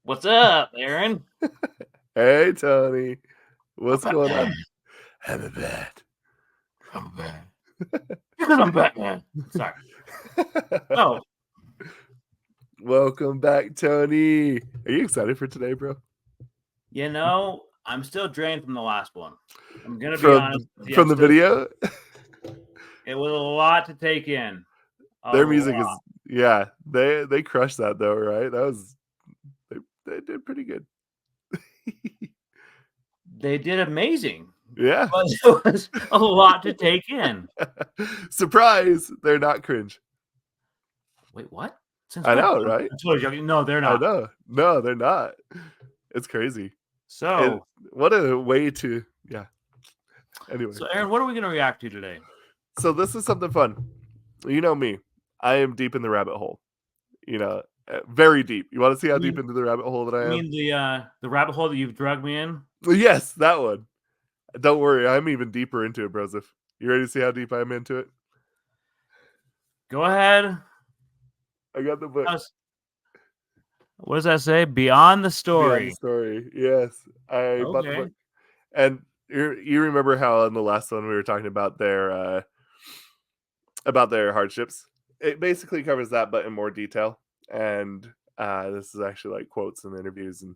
What's up, Aaron? Hey, Tony. I'm What's going Batman. on? I'm a bat. I'm Batman. Because I'm Batman. Sorry. Oh, Welcome back, Tony. Are you excited for today, bro? I'm still drained from the last one. I'm gonna be From honest with you. from the video? It was a lot to take in. Their music is they crushed that though, right? They did pretty good. They did amazing. Yeah. But it was a lot to take in. Surprise! They're not cringe. Wait, what? Since I when? know, right? I'm totally joking. No, they're I not. know. No, they're not. It's crazy. So, What a way to Anyway. so Aaron, what are we gonna react to today? So this is something fun. You know me. I am deep in the rabbit hole. Very deep. You want to see how deep into the rabbit hole that I You am? mean the rabbit hole that you've drugged me in? Yes, that one. Don't worry, I'm even deeper into it, Broseph. You ready to see how deep I'm into it? Go ahead. I got the book. What does that say? Beyond the story. Beyond the story. Yes, I bought the book. And you remember how in the last one we were talking about their hardships? It basically covers that, but in more detail. And this is actually like quotes and interviews and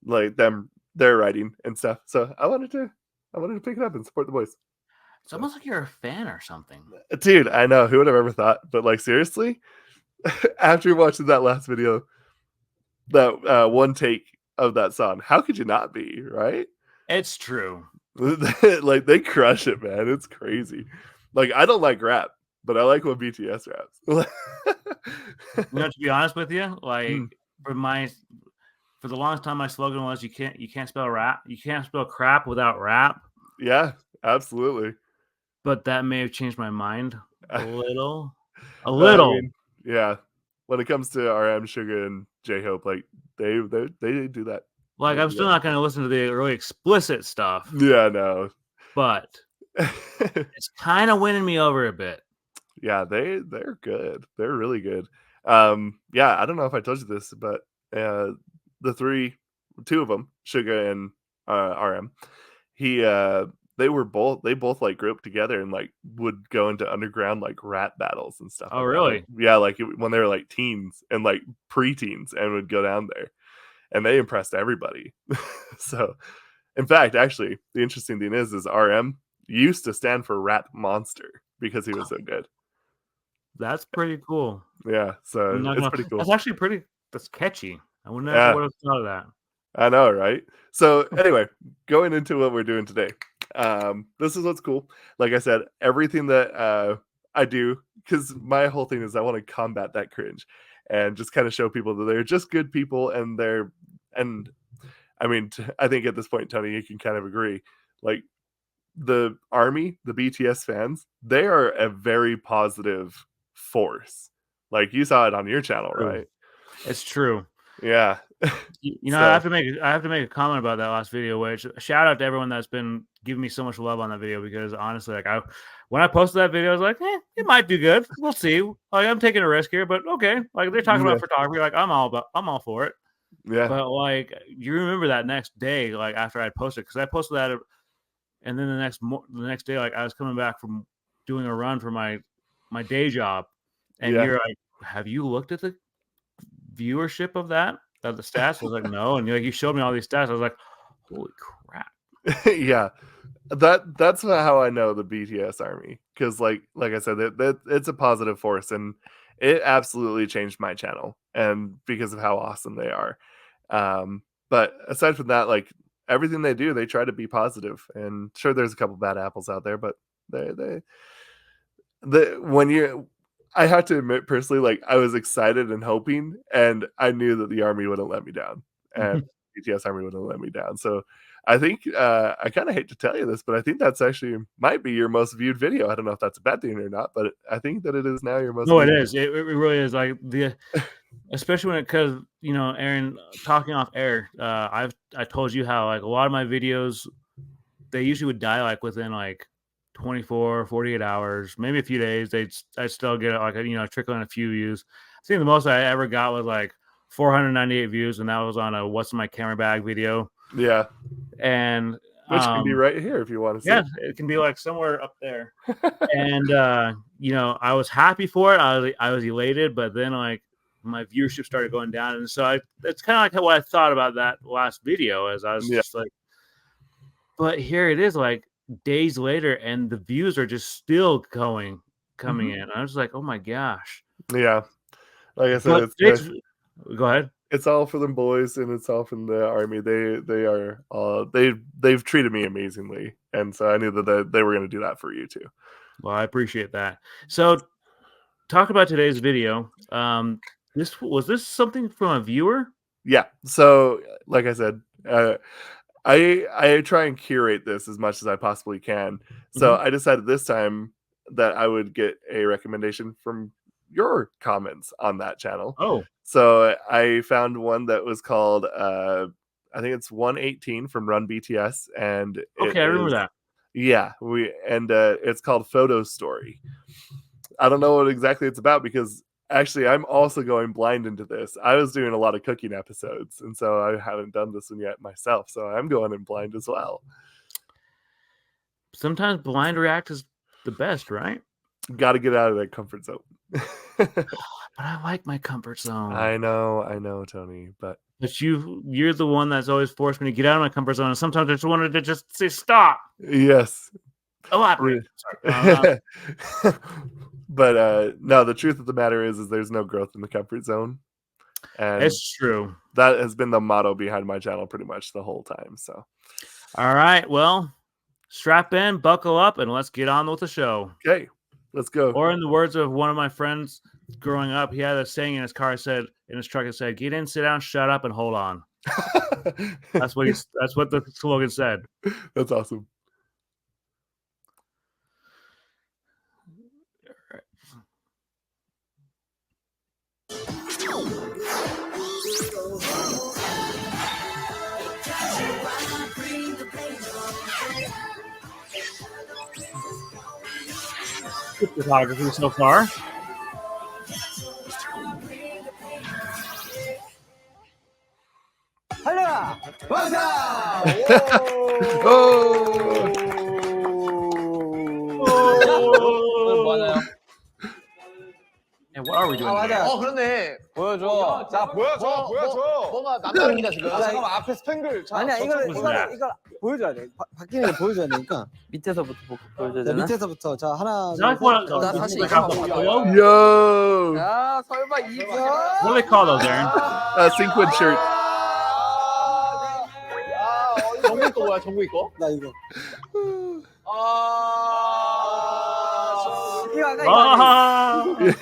like their writing and stuff. So I wanted to pick it up and support the boys. It's almost like you're a fan or something. Dude, I know. Who would have ever thought? But like seriously, after watching that last video, that one take of that song, how could you not be, right? It's true. Like they crush it, man. It's crazy. Like I don't like rap, but I like when BTS raps. To be honest with you, like for the longest time, my slogan was you can't spell rap, you can't spell crap without rap. Yeah, absolutely. But that may have changed my mind a little. I mean, yeah. When it comes to RM, Sugar, and J Hope, like they do that. Like I'm still not going to listen to the really explicit stuff. Yeah, no. But it's kind of winning me over a bit. Yeah, they're good. They're really good. Yeah, I don't know if I told you this, but the two of them, Suga and RM, they both like grew up together and like would go into underground like rap battles and stuff. Oh, really? Yeah, like when they were like teens and like preteens and would go down there, and they impressed everybody. So, in fact, actually, the interesting thing is RM used to stand for Rap Monster because he was so good. That's pretty cool. Yeah, so it's pretty cool. That's actually that's catchy. I wouldn't have would have thought of that. I know, right? So anyway, going into what we're doing today. This is what's cool. Like I said, everything that I do, because my whole thing is I want to combat that cringe and just kind of show people that they're just good people and I mean, I think at this point, Tony, you can kind of agree. Like the army, the BTS fans, they are a very positive force. Like you saw it on your channel, right? It's true. Yeah. So, I have to make a comment about that last video, which shout out to everyone that's been giving me so much love on that video, because honestly, like when I posted that video, I was like, it might do good. We'll see. Like I'm taking a risk here, but okay. Like they're talking about photography, like I'm all for it. Yeah. But like you remember that next day, like after I posted, because I posted that, and then the next day, like I was coming back from doing a run for my day job, and you're like, have you looked at the viewership of that? Of the stats? I was like, no. And you showed me all these stats. I was like, holy crap. Yeah. That's how I know the BTS army, because like I said, it's a positive force, and it absolutely changed my channel, and because of how awesome they are. But aside from that, like everything they do, they try to be positive, and sure, there's a couple bad apples out there, but I have to admit personally, like I was excited and hoping, and I knew that the army wouldn't let me down, and BTS army wouldn't let me down. So I think I kind of hate to tell you this, but I think that's actually might be your most viewed video. I don't know if that's a bad thing or not, but I think that it is now your most. No, it is. It really is. Like especially when because Aaron, talking off air, I told you how like a lot of my videos, they usually would die like within like 24, 48 hours, maybe a few days. I still get like trickle in a few views. I think the most I ever got was like 498 views, and that was on a "What's in My Camera Bag" video. Yeah, and which can be right here if you want to see. Yeah, it can be like somewhere up there. And I was happy for it. I was elated, but then like my viewership started going down, and so it's kind of like what I thought about that last video, as I was just like, but here it is, like days later, and the views are just still coming in. I was like, oh my gosh. Yeah, like I said, go ahead. It's all for them boys, and it's all from the army. They are they've treated me amazingly, and so I knew that they were going to do that for you too. Well, I appreciate that. So, talk about today's video. Was this something from a viewer? Yeah. So, like I said, I try and curate this as much as I possibly can. So I decided this time that I would get a recommendation from your comments on that channel. Oh. So I found one that was called I think it's 118 from Run BTS, and okay, I remember that. Yeah, it's called Photo Story. I don't know what exactly it's about because actually I'm also going blind into this. I was doing a lot of cooking episodes, and so I haven't done this one yet myself, so I'm going in blind as well. Sometimes blind react is the best, right? Got to get out of that comfort zone. But I like my comfort zone. I know, Tony, but you're the one that's always forced me to get out of my comfort zone, and sometimes I just wanted to just say stop. Yes. Elaborate. Sorry. But no, the truth of the matter is there's no growth in the comfort zone. And it's true. That has been the motto behind my channel pretty much the whole time. So, all right, well, strap in, buckle up, and let's get on with the show. Okay, let's go. Or in the words of one of my friends growing up, he had a saying in his car, in his truck, it said, "Get in, sit down, shut up, and hold on." That's what the slogan said. That's awesome. Good photography so far. 하나, 맞아! And what are we doing? 맞아. 그러네. 보여줘. 자, 보여줘. 뭐가 남다릅니다 지금. 잠깐만 앞에 스팽글. 아니야 이걸 보여줘야 돼. 바뀌는 게 보여줘야 되니까. 밑에서부터 보여줘야 되나? 밑에서부터. 자 하나. 나 다시. Yo. 야 설마 이거. What do they call those, Aaron? Sequin shirt. 정국이 거 뭐야? 정국이 거? 나 이거.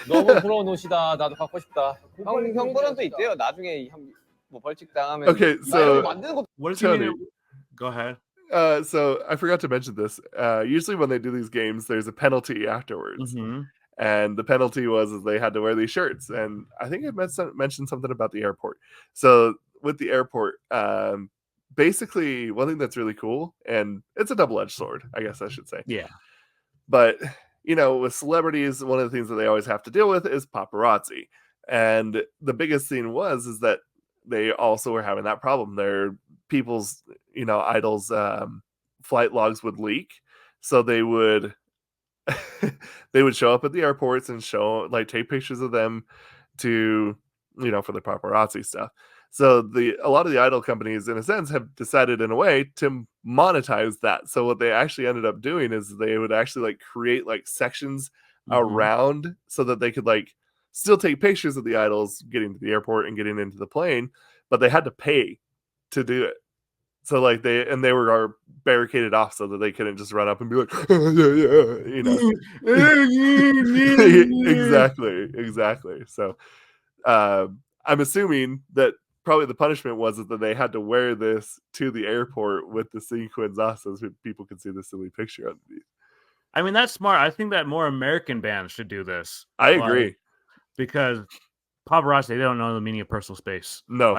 너무 부러운 옷이다. 나도 갖고 싶다. 형분은 또 있대요. 나중에 뭐 벌칙 당하면. Okay, so what does he mean? Go ahead. So I forgot to mention this. Usually when they do these games, there's a penalty afterwards. And the penalty was they had to wear these shirts. And I think it mentioned something about the airport. So with the airport, basically one thing that's really cool, and it's a double-edged sword, I guess I should say. Yeah. But, with celebrities, one of the things that they always have to deal with is paparazzi. And the biggest thing is that they also were having that problem. Their people's, idols' flight logs would leak. So they would show up at the airports and take pictures of them to, for the paparazzi stuff. So a lot of the idol companies, in a sense, have decided in a way to monetize that. So what they actually ended up doing is they would actually create sections around so that they could still take pictures of the idols getting to the airport and getting into the plane, but they had to pay to do it. So they were barricaded off so that they couldn't just run up and be like, Exactly. So I'm assuming that probably the punishment was that they had to wear this to the airport with the sequins off so people could see the silly picture underneath. I mean, that's smart. I think that more American bands should do this. I agree. Because paparazzi, they don't know the meaning of personal space. No.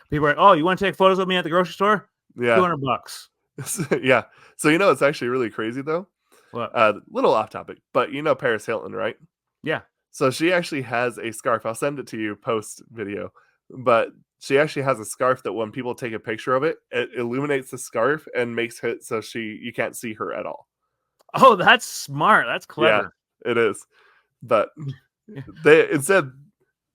People are oh, you want to take photos of me at the grocery store? Yeah. $200. Yeah. So, it's actually really crazy, though. What? Little off topic, but Paris Hilton, right? Yeah. So she actually has a scarf. I'll send it to you post video. but she actually has a scarf that when people take a picture of it, it illuminates the scarf and makes it so you can't see her at all. Oh, that's smart. That's clever. Yeah, it is. But they instead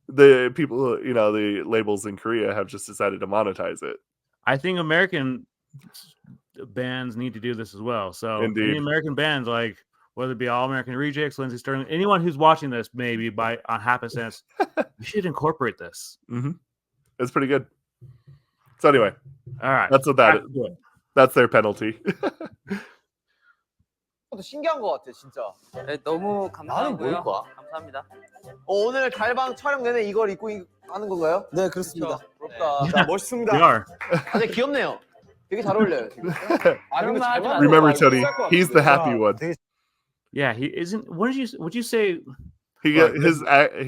the people, the labels in Korea have just decided to monetize it. I think American bands need to do this as well. So Indeed. any American bands, like whether it be All American Rejects, Lindsey Sterling, anyone who's watching this maybe on happenstance, you should incorporate this. Mm-hmm. It's pretty good. So anyway, all right, that's what that is. That's their penalty. 신기한 것 같아 진짜. 네, 너무 감사하고요. 감사합니다. 오늘 갈방 촬영 내내 이걸 입고 하는 건가요? 네 그렇습니다. 부럽다. 멋있습니다. 아주 귀엽네요. 되게 잘 어울려요. Remember, Tony, he's the happy one. Yeah, he isn't. Would you say? He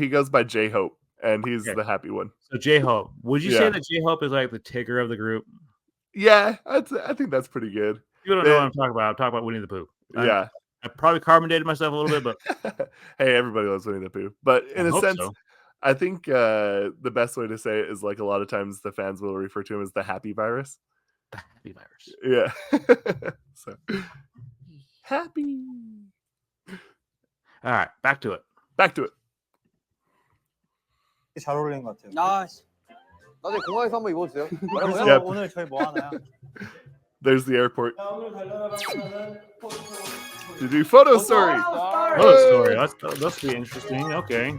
goes by J-Hope, and he's the happy one. So J-Hope. Would you say that J-Hope is like the Tigger of the group? Yeah, I think that's pretty good. You don't know what I'm talking about. I'm talking about Winnie the Pooh. Yeah. I probably carbon dated myself a little bit, but hey, everybody loves Winnie the Pooh. But in a sense, I think the best way to say it is like a lot of times the fans will refer to him as the happy virus. The happy virus. Yeah. So happy. All right, back to it. 잘 어울리는 것 같아요. 나중에 공항에서 한번 입어주세요. Yep. 오늘 저희 뭐 하나요? There's the airport. To do photo story. Photo story. That's be interesting. Okay.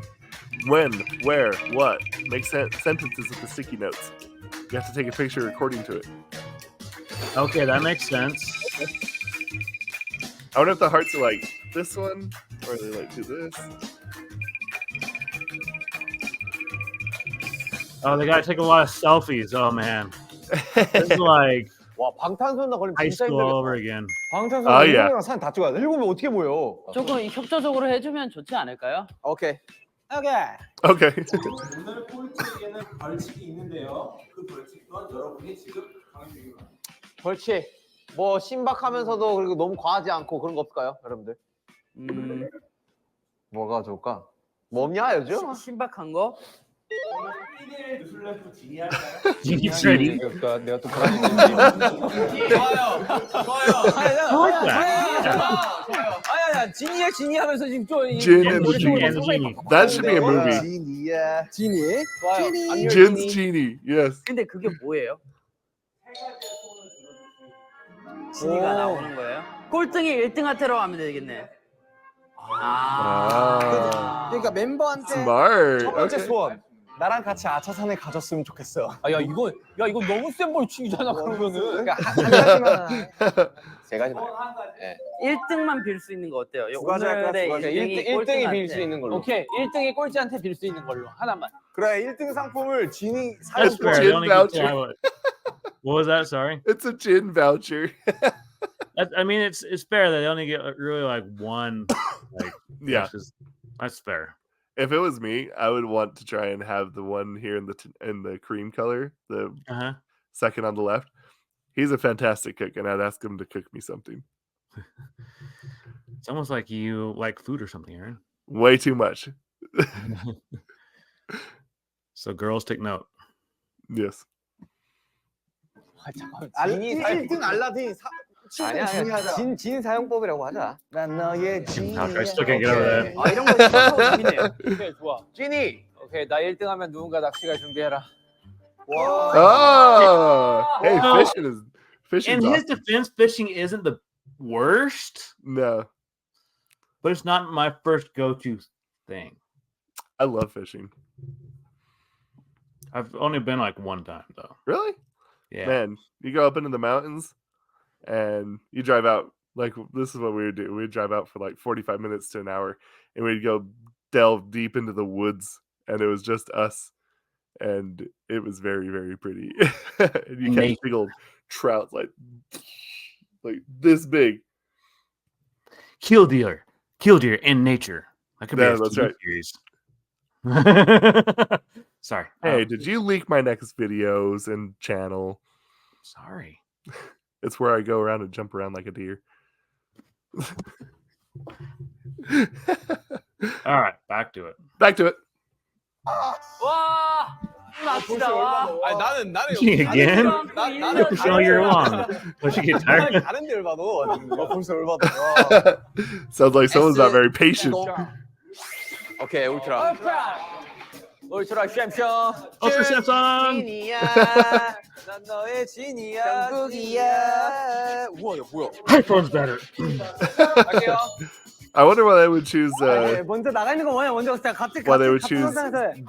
When, where, what? Make sentences with the sticky notes. You have to take a picture according to it. Okay, that makes sense. I wonder if the hearts are like this one, or they like do this. Oh, they gotta take a lot of selfies. Oh man, this is like 와 방탄소년단 걸리면 high 진짜 school 힘들겠다. over again. 방탄소년단 일본이랑 사진 다 찍어야 돼. 일본은 어떻게 보여? 조금 협조적으로 해주면 좋지 않을까요? 오케이. Okay. 오늘 꼴찌에게는 벌칙이 있는데요. 그 벌칙 또한 여러분이 지금 강의 중입니다. 벌칙. 뭐 신박하면서도 그리고 너무 과하지 않고 그런 거 없을까요, 여러분들? 뭐가 좋을까? 뭐 없냐 요즘? 신박한 거? 1일 누슬래프 지니 할까요? 지니. 내가 또 아야 지니 하면서 지금 좀 Jin and the Genie. That should be a movie. 지니야. 지니? 좋아요. Jin's Genie. Yes. 근데 그게 뭐예요? 지니가 나오는 거예요? 꼴등이 1등한테로 하면 되겠네. 그러니까 멤버한테 Smart. 첫 번째 Okay. 소원. 나랑 같이 아차산에 가졌으면 좋겠어. 야 이거 너무 센 벌칙이잖아 그러면은. 그러니까 한 가지만. 세 가지만. 네. 1등만 빌 수 있는 거 어때요? 오늘의 1등이 빌 수 있는 걸로. 오케이, 1등이 꼴찌한테 빌 수 있는 걸로 하나만. 그래 1등 상품을 지니 That's 사용. fair. They only get to voucher. have what was that? Sorry. It's a gin voucher. I mean, it's fair that they only get really like one. Like, Yeah. That's fair. If it was me, I would want to try and have the one here in the cream color, the second on the left. He's a fantastic cook, and I'd ask him to cook me something. It's almost like you like food or something, Aaron. Way too much. So girls take note. Yes. 지니 1등 알라딘 아니야 진 사용법이라고 하자. 난 너의 지니. I still can't get over that. 아 이런 거 신박하고 재밌네요. 오케이 좋아. 지니. 오케이 나 1등 하면 누군가 낚시가 준비해라. Oh, hey, fishing In is his awesome. defense, fishing isn't the worst, No, but it's not my first go-to thing. I love fishing. I've only been like one time though. Really? Yeah. Man, you go up into the mountains and you drive out. Like, this is what we would do. We'd drive out for like 45 minutes to an hour, and we'd go delve deep into the woods, and it was just us. And it was very, very pretty. And you catch big old trout like this big. Killdeer in nature. That could be a That's TV right. series. Sorry. Hey, did you leak my next videos and channel? Sorry. It's where I go around and jump around like a deer. All right, back to it. Back to it. 와 납시다 와. 아니 나는 Again? 나는 For so you're long. Don't you get tired? 다른 데 열받어. 벌써 열받아. Sounds like someone's not very patient. 오케이 울트라. 울트라 챔피언. Ultra Samsung. 진이야. 난 너의 진이야. 정국이야. 우와 야 뭐야? iPhone's better. 갈게요. I wonder why they would choose 먼저 나가 있는 거 뭐냐? 먼저 갑자기 why they would choose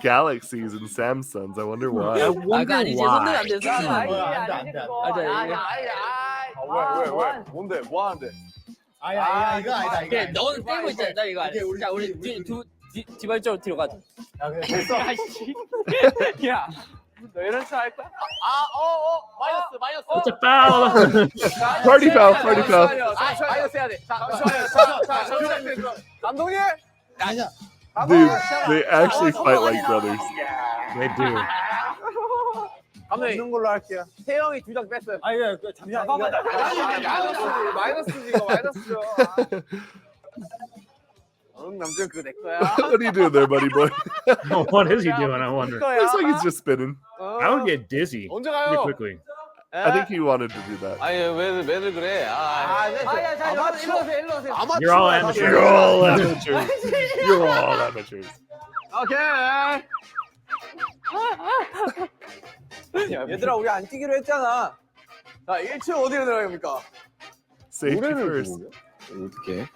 Galaxies and Samsungs. I wonder why. I wonder 아니지 why. 손들 안 돼. 손들 안 돼. 왜? 뭔데? 뭐 하는데? 아야 이거 아니다 이거. 너는 떼고 있잖아. 나 이거 아니야. 자 우리 뒤발적으로 뒤로 가자. 야 그래 됐어. 야, 너 이런 거 할 거야? 마이너스. It's a foul. Party foul, party foul. 마이너스 해야 돼. 자, 감독님. 아니야. Dude, they actually fight like brothers. They do. 감독님. 걸로 할게요. 태영이 2장 뺐어요. 아니 잠깐만. 마이너스지 이거 마이너스죠. 남편 그거 내 거야. What are you doing there, buddy boy? What is he doing? I wonder. Looks like he's just spinning. I would get dizzy 언제 pretty 가요? quickly. I think he wanted to do that. 아니 왜들 그래? 일로 오세요. You're all amateurs. You're all amateurs. You're all amateurs. 오케이. 얘들아 우리 안 뛰기로 했잖아. 자 1층 어디로 들어갑니까? Safety first. 어떻게?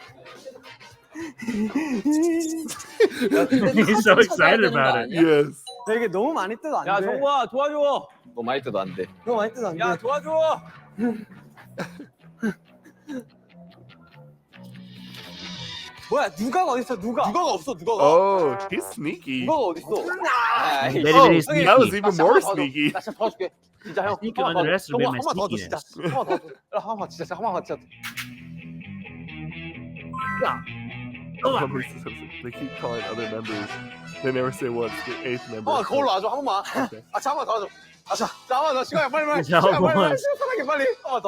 He's so excited about it. Yes. 이게 너무 많이 떠도 안 돼. 야 정국아 도와줘. 너무 많이 떠도 안 돼. 너무 많이 떠도 안 돼. 야 도와줘. 뭐야 누가가 어디 있어? 누가가 없어. 누가가. Oh, he's sneaky. 누가가 어디 있어? Very, Oh, very that was sneaky. even more sneaky. 나 진짜 도와줄게. 진짜 형. You can underestimate my 한번 더 줘, 진짜. sneakiness. 한번 더 줘. 한번 진짜 한번 더 진짜. They keep calling other members. They never say what's the 8th member. 그걸로 와줘 한 번만. Okay. 아 잠깐만 더 줘. 잠깐만 더 시간이 빨리. 자, 한번. 시원하게 빨리. 더.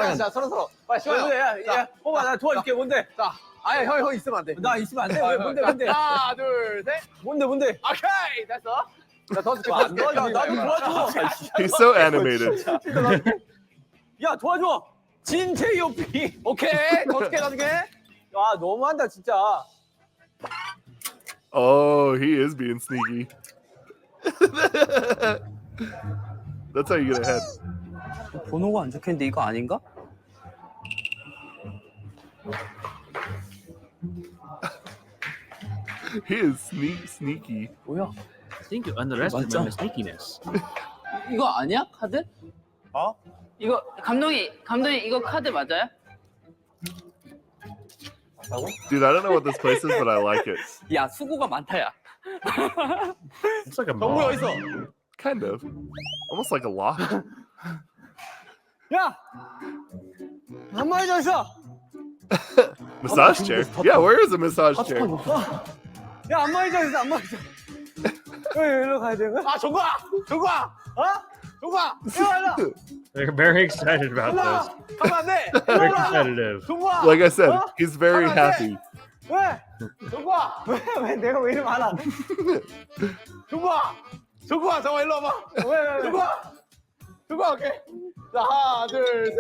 진짜 서로. 빨리 시원해. 야, 호바 나 도와줄게. 뭔데? 자, 아야 형 있으면 안 돼. 나 있으면 안 돼. 왜 뭔데? 하나, 둘, 셋. 뭔데? 오케이 됐어. 나 도와줄게. 나도 도와줘. He's so animated. 야 도와줘. 진제이오피. 오케이. 어떻게 나중에? 아 너무한다 진짜. Oh, he is being sneaky. That's how you get ahead. 번호가 안 적혀있는데 이거 아닌가? He is sneaky. 뭐야? I think you underestimate my sneakiness. 이거 아니야? 카드? 어? 이거 감독님 이거 카드 맞아요? Dude, I don't know what this place is, but I like it. 야 수고가 많다야. It's like a 정국이 mall. 어디 있어? Kind of. Almost like a loft. 야! 한 마리 더 있어! Massage chair? Yeah, where is a massage chair? 야, 한 마리 더 있어, 한 마리 더. 여기로 가야 되는 거야? 아, 정국아! 어? 정국아! 일로! They're very excited about this. 하면 안 돼! Very competitive. 정국아! Like I said, he's very happy. 왜? 정국아! 왜 내가 왜 이리 많아? 정국아! 정국아 일로 와봐. 왜? 정국아 오케이. 자 하나 둘 셋.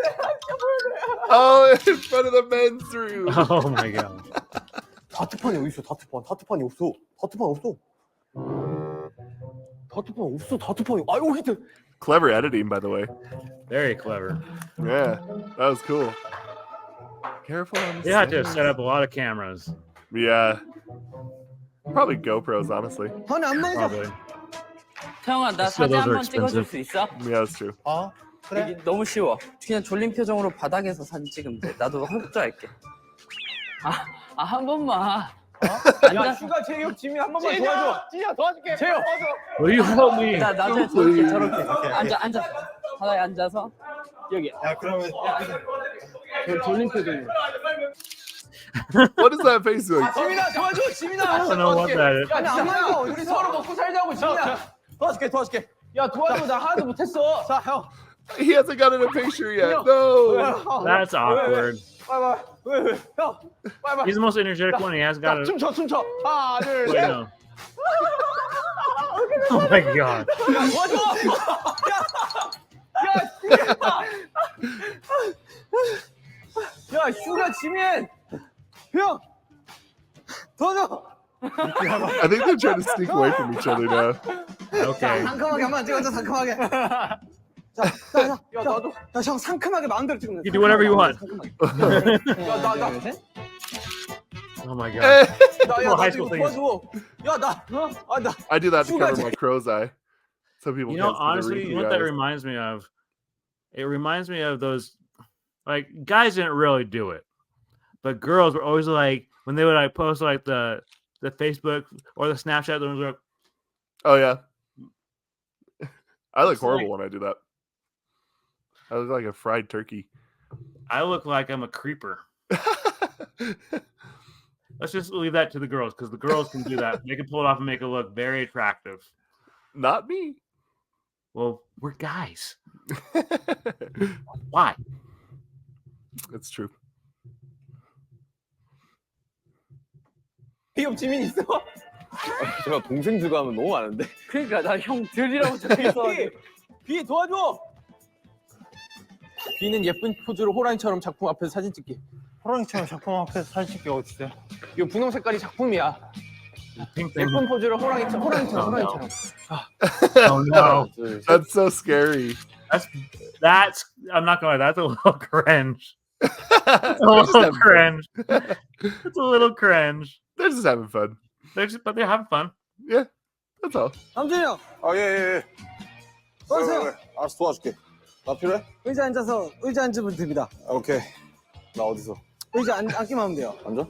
Oh, in front of the men's room. Oh my god. 다트판이 어디 있어? 다트판이 없어. 다트판이. 아 여기 있다. Clever editing, by the way. Very clever. Yeah, that was cool. Careful on the You had to stairs. set up a lot of cameras. Yeah. Probably GoPros, honestly. 아니 안 나가. Probably. 태영아 나 Still, 사진 those are 한번 찍어줄 expensive. 수 있어? Yeah, that's true. 어 그래. 이게 너무 쉬워. 그냥 졸린 표정으로 바닥에서 사진 찍으면 돼. 나도 흡조할게. 한 번만. 야 슈가 제이홉 지민 한 번만 도와줘. 진짜 도와줄게. 제이홉. Will you help me? 나 나중에 저렇게 앉아. 바닥에 앉아서 여기. 야 그러면 졸린 표정으로. What is that face doing? 지민아 도와줘. 지민아. I don't know what that is. 야 진짜 우리 서로 먹고 살자고 지민아. 도와줄게. 야 도와줘. 나 하나도 못했어. 자 형. He hasn't gotten a picture yet. No. That's awkward. 왜? 형. 빨리. He's the most energetic one. He hasn't got it. 춤춰. 하나 둘 Wait, 셋. no. Oh my god. 야, 슈가 지민! 형! 도와줘! I think they're trying to sneak away from each other now. Okay. 상큼하게 한번 찍어줘, 상큼하게. 자, 형 상큼하게 마음대로 찍으면 돼. You do whatever you want. 나. Oh my god. 야, high 나 school 지금 things. 도와줘. 야, 나. I do that to Sugar cover my crow's eye. So people You know, can't see the honestly, wrinkly you know what that eyes. reminds me of? It reminds me of those, like, guys didn't really do it, but girls were always like, when they would like post like the Facebook or the Snapchat, they was like, Oh yeah. I look It's horrible like- when I do that. I look like a fried turkey. I look like I'm a creeper. Let's just leave that to the girls because the girls can do that. They can pull it off and make it look very attractive. Not me. Well, we're guys. Why? It's true. 형 지민 있어? 제가 동생들과 하면 너무 많은데. 그러니까 나 형 들이라고 적혀있어. 비 도와줘. 비는 예쁜 포즈로 호랑이처럼 작품 앞에서 사진 찍기. 호랑이처럼 작품 앞에서 사진 찍기 어딨어요? 이거 분홍 색깔이 작품이야. Pink thing. 예쁜 포즈로 호랑이처럼. Oh no. That's so scary. That's I'm not gonna lie, that's a little cringe. It's a They're just little having fun. cringe. It's a little cringe. They're just having fun. But they're having fun. Yeah, that's all. 남준이 형. 예. 도와주세요. 알았어, 도와줄게. 나 필요해? 의자 앉아서 의자 앉으면 됩니다. 오케이. 나 어디서? 의자 앉기만 하면 돼요. 앉아?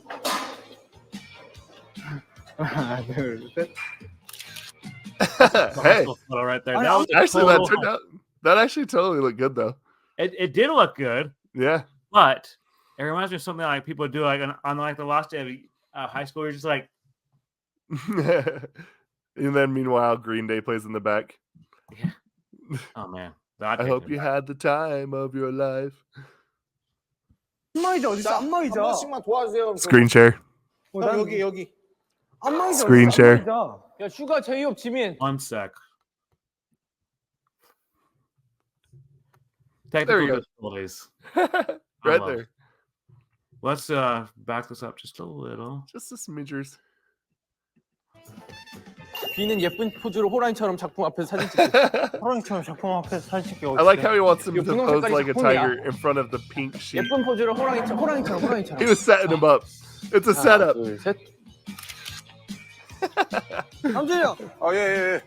하나, 둘, 셋. Hey, Photo right there. I- That was a actually, total- that turned out. That actually totally looked good, though. It did look good, Yeah. but it reminds me of something like people do like on like the last day of high school. You're just like, And then, meanwhile, Green Day plays in the back. oh man. I hope you had the time of your life. 안마의자 어디 있어? 한 안마의자. 번씩만 도와주세요. 그럼 Screen share. 난 여기. 안마의자. Screen 어디 있어? share. 안마의자. 야, 슈가 제이홉 지민. One sec. There Technical we go. difficulties. Right love there. Let's back this up just a little. Just the smidgers. 비는 예쁜 포즈로 호랑이처럼 작품 앞에서 사진 찍기. 호랑이처럼 작품 앞에서 사진 찍기 I 어딨어요? like how he wants him to 분홍 pose 색깔이 like a 작품이야. tiger in front of the pink sheet. 예쁜 포즈로 호랑이처럼. He was setting him up. It's a setup. 둘, 셋. 남준이 형. 예.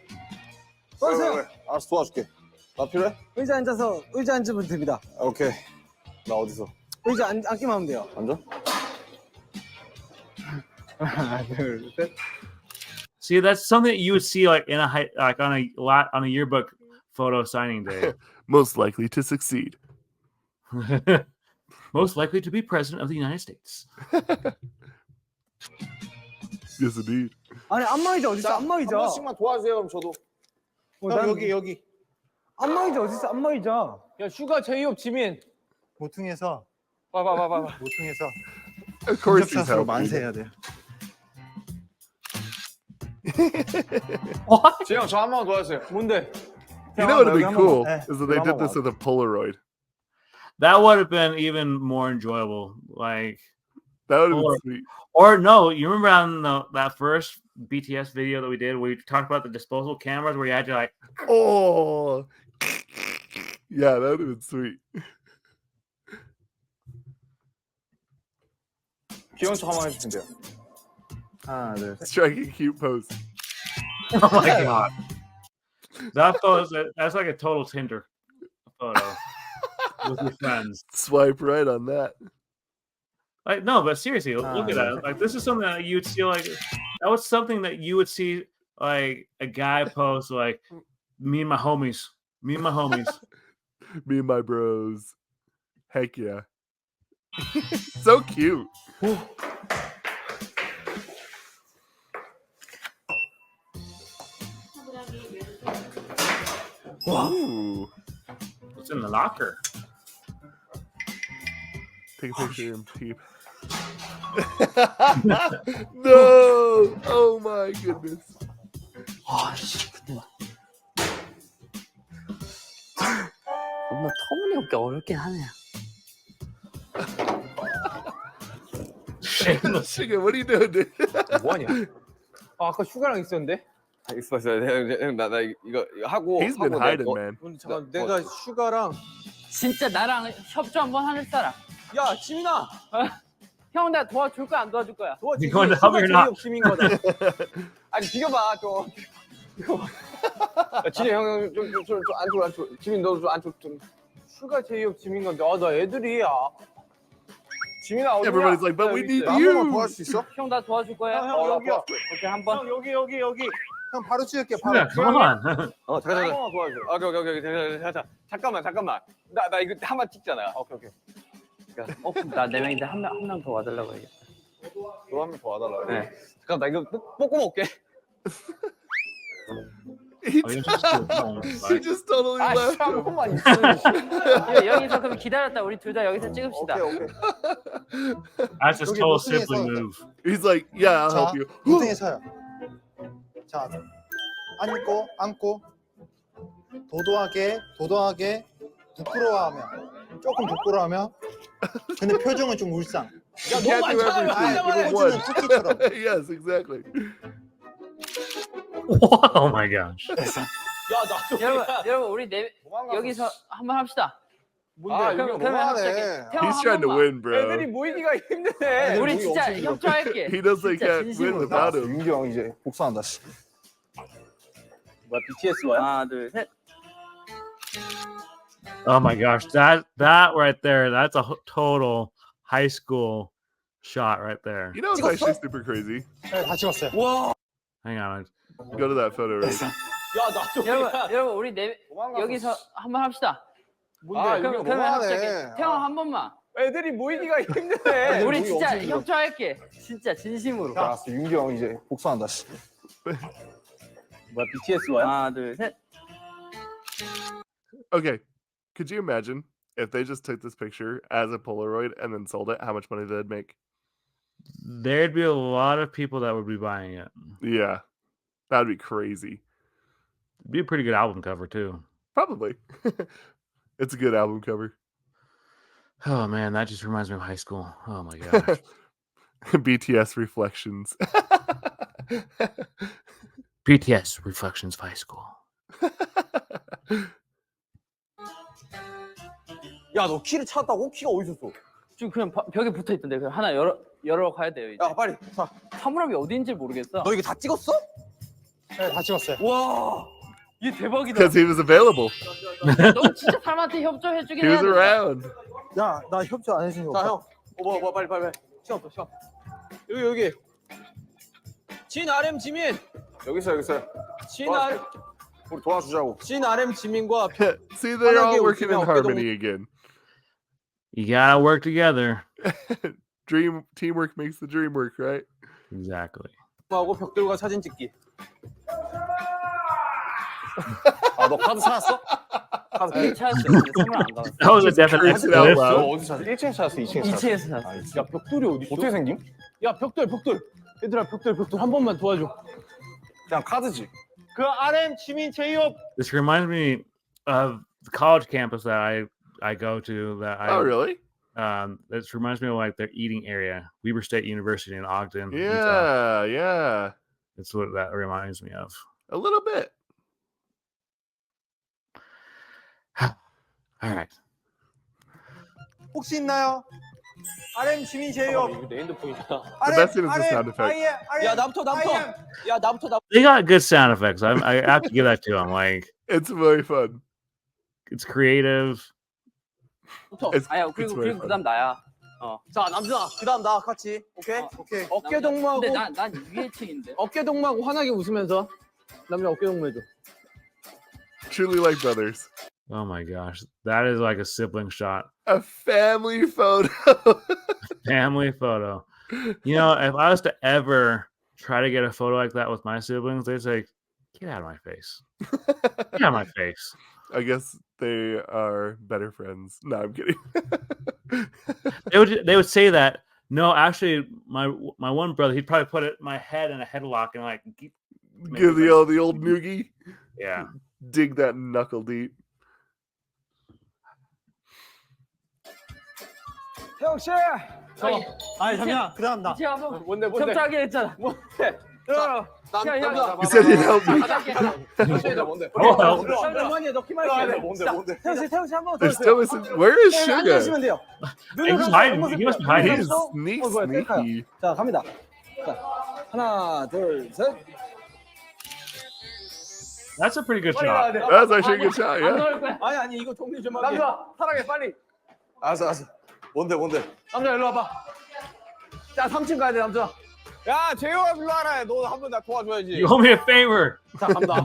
도와주세요. 알았어, 도와줄게. 나 필요해? 의자 앉아서 의자 앉으면 됩니다. 오케이. 나 어디서? 의자 앉기만 하면 돼요. 앉아? 하나, 둘, 셋. See, that's something that you would see like in on a yearbook photo signing day. Most likely to succeed. Most likely to be president of the United States. Yes, indeed. 아니 안마의자 어디 있어? 한 안마의자. 번씩만 도와주세요. 그럼 저도. 난 여기. 안마의자 어디 있어? 안마의자. 야, 슈가 제이홉 지민. 모퉁에서 봐봐. 모퉁에서 Of course he's 샷으로 helping. 만세해야 돼요. What? 지영, 저 한 번만 도와주세요. 뭔데? You know what would be 여기 cool 한번, is that they 여기 did 한번 this with a Polaroid. That would have been even more enjoyable. Like, That would have Or- been sweet. or no, you remember on that first BTS video that we did where we talked about the disposable cameras where you had to like, Oh, yeah, that would have been sweet. 기영 저 한번 해주시면 돼요. 하나, 둘, 셋. Strike a cute pose. oh my god, that photo that's like a total Tinder photo with your friends. Swipe right on that. Like, no, but seriously, look at that. Like, this is something that you would see. Like, that was something that you would see like a guy post like, me and my homies. Me and my homies. Me and my bros. Heck yeah. So cute. Ooh. What's in the locker? Take a picture and peep. No! Oh my goodness. 존나 터무니없게 어렵긴 하네요. Chicken, what are you doing, dude? 뭐하냐? 아까 슈가랑 있었는데? 있어. 나 이거 하고. He's been hiding, man. 잠깐 내가 슈가랑 진짜 나랑 협조 한번 하는 사람. 야 지민아 형 나 도와줄 거야 안 도와줄 거야? 도와주기 이건 하면 욕심인 거다. 아니 비교봐 좀. 진이 형좀안 줘. 지민 너도 안 줘. 좀. 슈가 제이 욕심인 건데 나 애들이 지민아 어디야? Everybody's like, but we need 한 번만 you. 도와줄 수 있어? 형 나 도와줄 거야? 형 여기요. 오케이 한 번. 형 여기. 형 바로 찍을게 바로. Yeah, come on. 잠깐. 한 번만 도와줘. 오케이. 잠깐만. 나 이거 한 번 찍잖아. 오케이. 나 4명인데 한 명 더 와달라고 얘기해. 너 한 명 더 와달라. 네. 잠깐 나 이거 뽑고 먹게. He Oh, you're just doing- he just totally left 한 him. 번만 있어. 여기서 그럼 기다렸다 우리 둘 다 여기서 찍읍시다. 오케이. That's just 여기 total 모퉁이에서- sibling move. He's like, yeah, I'll help you. 모퉁이 서요. 자, 앉고 도도하게 부끄러워하면 근데 표정은 좀 울상. You can't do everything. Give him one. 토끼처럼. Yes, exactly. Oh my gosh. 여러분 우리 여기서 한번 합시다. 그러면 시작해. He's trying to win, 애들이 bro. 모이기가 힘드네. 우리 진짜 협조할게. He does like 진짜 can't win 진심으로. without him. 윤기 형 이제 복수한다. 씨. 뭐야 BTS 와요? 하나 둘 셋. Oh my gosh. That right there, that's a total high school shot right there. You know, it's actually super crazy. 네, 다 찍었어요. Hang on. Go to that photo. Right? 여러분 우리 여기서 한번 합시다. 그러면 시작해. 태영 한 번만. 애들이 모이기가 힘드네. 우리 진짜 협조할게. 진짜 진심으로. 알았어. 윤기 형 이제 복수한다. 씨. 뭐야 BTS 와요? 하나 둘 셋. Okay. Could you imagine if they just took this picture as a Polaroid and then sold it? How much money they'd make? There'd be a lot of people that would be buying it. Yeah, that'd be crazy. It'd be a pretty good album cover too. Probably. It's a good album cover. Oh man, that just reminds me of high school. Oh my gosh. BTS Reflections. BTS Reflections of High School. 야 너 키를 찾았다고? 키가 어디 있었어? 지금 그냥 벽에 붙어 있던데. 그냥 하나 열어 가야 돼요. 이제. 야 빨리 자. 사물함이 어디인지 모르겠어. 너 이거 다 찍었어? 네, 다 찍었어요. 와. 얘 대박이다. Because he was available. 너 진짜 사람한테 협조해주긴 He 해야 was 돼. around. 야, 나 협조 안 해준 거 자 없어. 형. 뭐 빨리. 시간 없어 시간. 여기. 진 RM 지민. 여기 있어요. 진 RM 우리 도와주자고. 진 RM 지민과 See, they're all 편하게 working in 웃으며 harmony again. You gotta work together. Teamwork makes the dream work, right? Exactly. 하고 벽돌과 사진 찍기. 너 카드 찾았어? 카드 찾았어. 근데 선물 안 받았어. That was a definite Curse it out exclusive. loud. 너 어디 찾았어? 1층에서 찾았어? 2층에서 찾았어? 2층에서 찾았어. 야 벽돌이 어디 있어? 어떻게 생김? 야 벽돌. 얘들아 벽돌 한 번만 도와줘. 그냥 카드지. 그 RM 지민 제이홉. This reminds me of the college campus that I go to. That I Oh, really? This reminds me of like their eating area, Weber State University in Ogden. Utah. Yeah. That's what that reminds me of. A little bit. All right. 혹시 있나요? RM 지민 제이홉. 이거 내 핸드폰이잖아. The best thing is the sound effect. 야 나부터. They got good sound effects. I have to give that to them. Like It's very fun. it's creative. It's, 아야 it's 그리고 very fun. 그다음 나야. 자 남준아 그다음 나 같이. 오케이. 어깨 동무하고. 근데 난 위에 층인데. 어깨 동무하고 환하게 웃으면서 남자 어깨 동무 해줘. Truly like brothers. Oh my gosh, that is like a sibling shot, A family photo. family photo. You know, if I was to ever try to get a photo like that with my siblings, they'd say, "Get out of my face! Get out of my face!" I guess they are better friends. No, I'm kidding. They would say that. No, actually, my one brother, he'd probably put my head in a headlock and like Give the old noogie. yeah. Dig that knuckle deep. 태영 씨. 아니 잠시만. 그다음 나. 제가 한번 뭔데? 협조하기로 했잖아. 뭔데? He said he'd help me. 뭔데? 얼마니 넣기만 할게. 뭔데? 태영 씨 한 번 더. They're still missing. Where is Sugar? 앉으시면 돼요. He's hiding. He must be hiding. He's sneaky. 자 갑니다. 자 하나 둘 셋. That's a pretty good shot. That's actually a good shot. 안 Yeah. 넣을 거야. 아니 이거 정리 좀 하게. 남자 사랑해 빨리. 알았어. 뭔데? 남자 일로 와봐. 자 3층 가야 돼 남자. 야 재호가 일로 와라. 너 한 번 나 도와줘야지. You owe me a favor. 자 갑니다.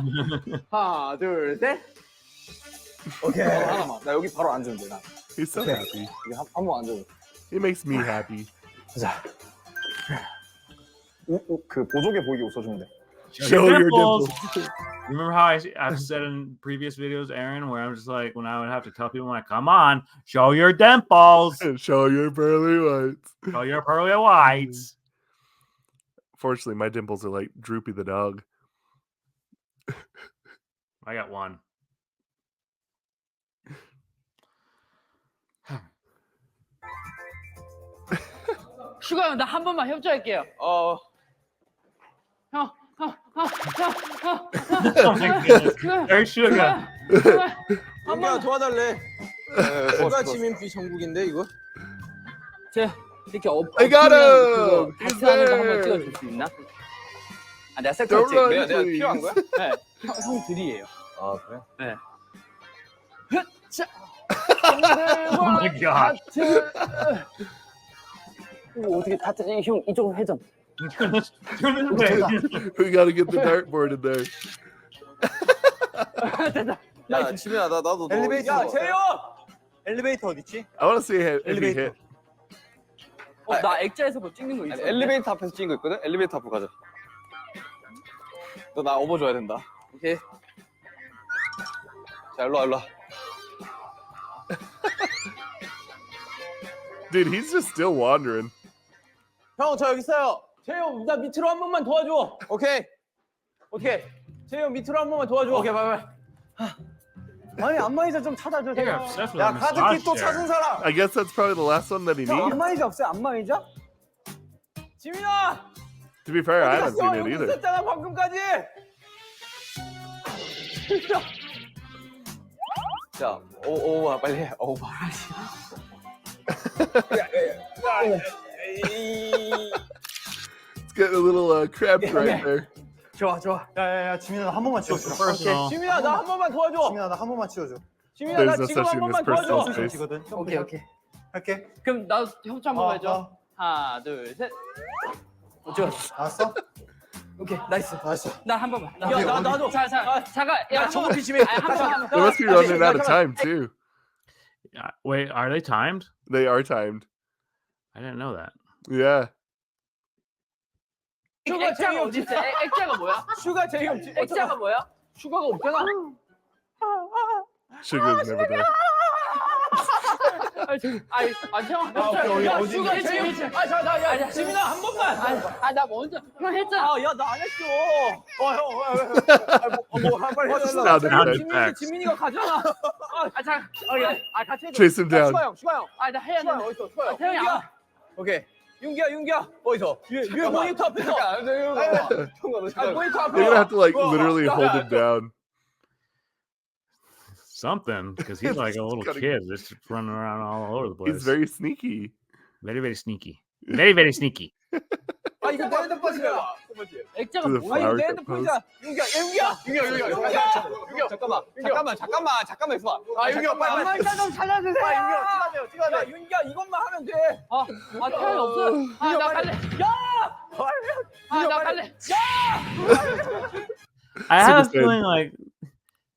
하나 둘 셋. 오케이. 하나만. 나 여기 바로 앉으면 돼. 나. He's so happy. 여기 한번 앉아줘. He makes me happy. 자. 그 보조개 보이게 웃어주면 돼. Show your dimples. Remember how I've said in previous videos, Aaron, where I'm just like, when I would have to tell people, I'm like, come on, show your dimples, And show your pearly whites. show your pearly whites. Fortunately, my dimples are like Droopy the dog. I got one. 슈가 형, 나 한 번만 협조할게요. 형. Oh my goodness. There's Sugar. 한번 도와달래. 누가 지민비 전국인데 이거? 제 이렇게 I got 엎으면 him! 그거 He's 같이 하는 거 한번 there! 찍어줄 수 있나? 아 내가 Don't 세트했지. run, 내가 please. 필요한 거야? 네. 형들이에요. 아 그래? 네. Oh my god. 이거 어떻게 다 뜨지? 형 이쪽으로 회전. Turn this way. We gotta get the dartboard in there. 됐다. 야 지민아 나도 엘리베이터. 야 재호! 엘리베이터 어디 있지? I want to see if he Elevator. hit. 나 액자에서 뭐 찍는 거 있어. 엘리베이터 앞에서 찍은 거 있거든? 엘리베이터 앞으로 가자. 너 나 업어줘야 된다. 오케이. 자 일로 와. Dude, he's just still wandering. 형 저 여기 있어요. 재영 나 밑으로 한 번만 도와줘. 오케이. 어떻게? 재영 밑으로 한 번만 도와줘. 오케이 빨리. 아니 안마의자 좀 찾아줘. You're obsessed with 야 a massage 카드키 또 chair. 찾은 사람. I guess that's probably the last one that he 형 needs. 안마의자 없어요? 안마의자? 지민아. To be fair, I haven't 어디 갔어? seen it 여기 either. 있었잖아 방금까지. 자 오바 빨리 해. 오바. It's got a little crab right there. 좋아. 야야야 지민아 나 한 번만 치워줘. Personal. 지민아 나 한 번만 도와줘. 지민아 나 한 번만 치워줘. 지민아 나 There's no 지금 such 한 thing as 번만 personal 도와줘. space. 지거든. 오케이. 할게. 그럼 나도 협조 한 번만 해줘. 어. 하나, 둘, 셋. 좋아. 알았어? 오케이, 나이스. 알았어. 나 한 번만. 야, 나도. 잠깐. 야, 저거 비치면. 한 번. They must be running out of time too. Wait, are they timed? They are timed. I didn't know that. Yeah. 슈가 액자가 어디 있어? 액자가 뭐야? 슈가 제일 없지. 액자가 뭐야? 슈가가 없잖아. Sugar's never there. 야, 슈가 제일 없지. 야, 지민아 한 번만. 나 먼저 형 했잖아. 야, 나 안 했어. 빨리 Now they're dead. Facts. 지민이가 가잖아. 잠깐. 같이 해줘. Chase him down. 슈가 형. 나 해야 돼. 어딨어? 슈가 형. 태영이 안 오케이. 윤기야. 어디서? 위에 모니터 앞에서. 모니터 앞에서. You're gonna have to like literally hold him down. Something, because he's like a little Gotta- kid just running around all over the place. He's very sneaky. very, very sneaky. Very, very sneaky. 아, 이거 내 핸드폰이야. 액자가 To the 뭐야? 아, 이거 flower 내 cup pose. 핸드폰이야. 윤기야. 잠깐만 있어봐. 아, 윤기야 빨리. 안마의자 좀 살려주세요. 야, 윤기야 이것만 하면 돼. 태영이 없어. 나 갈래. 나 갈래. I have a Super feeling like,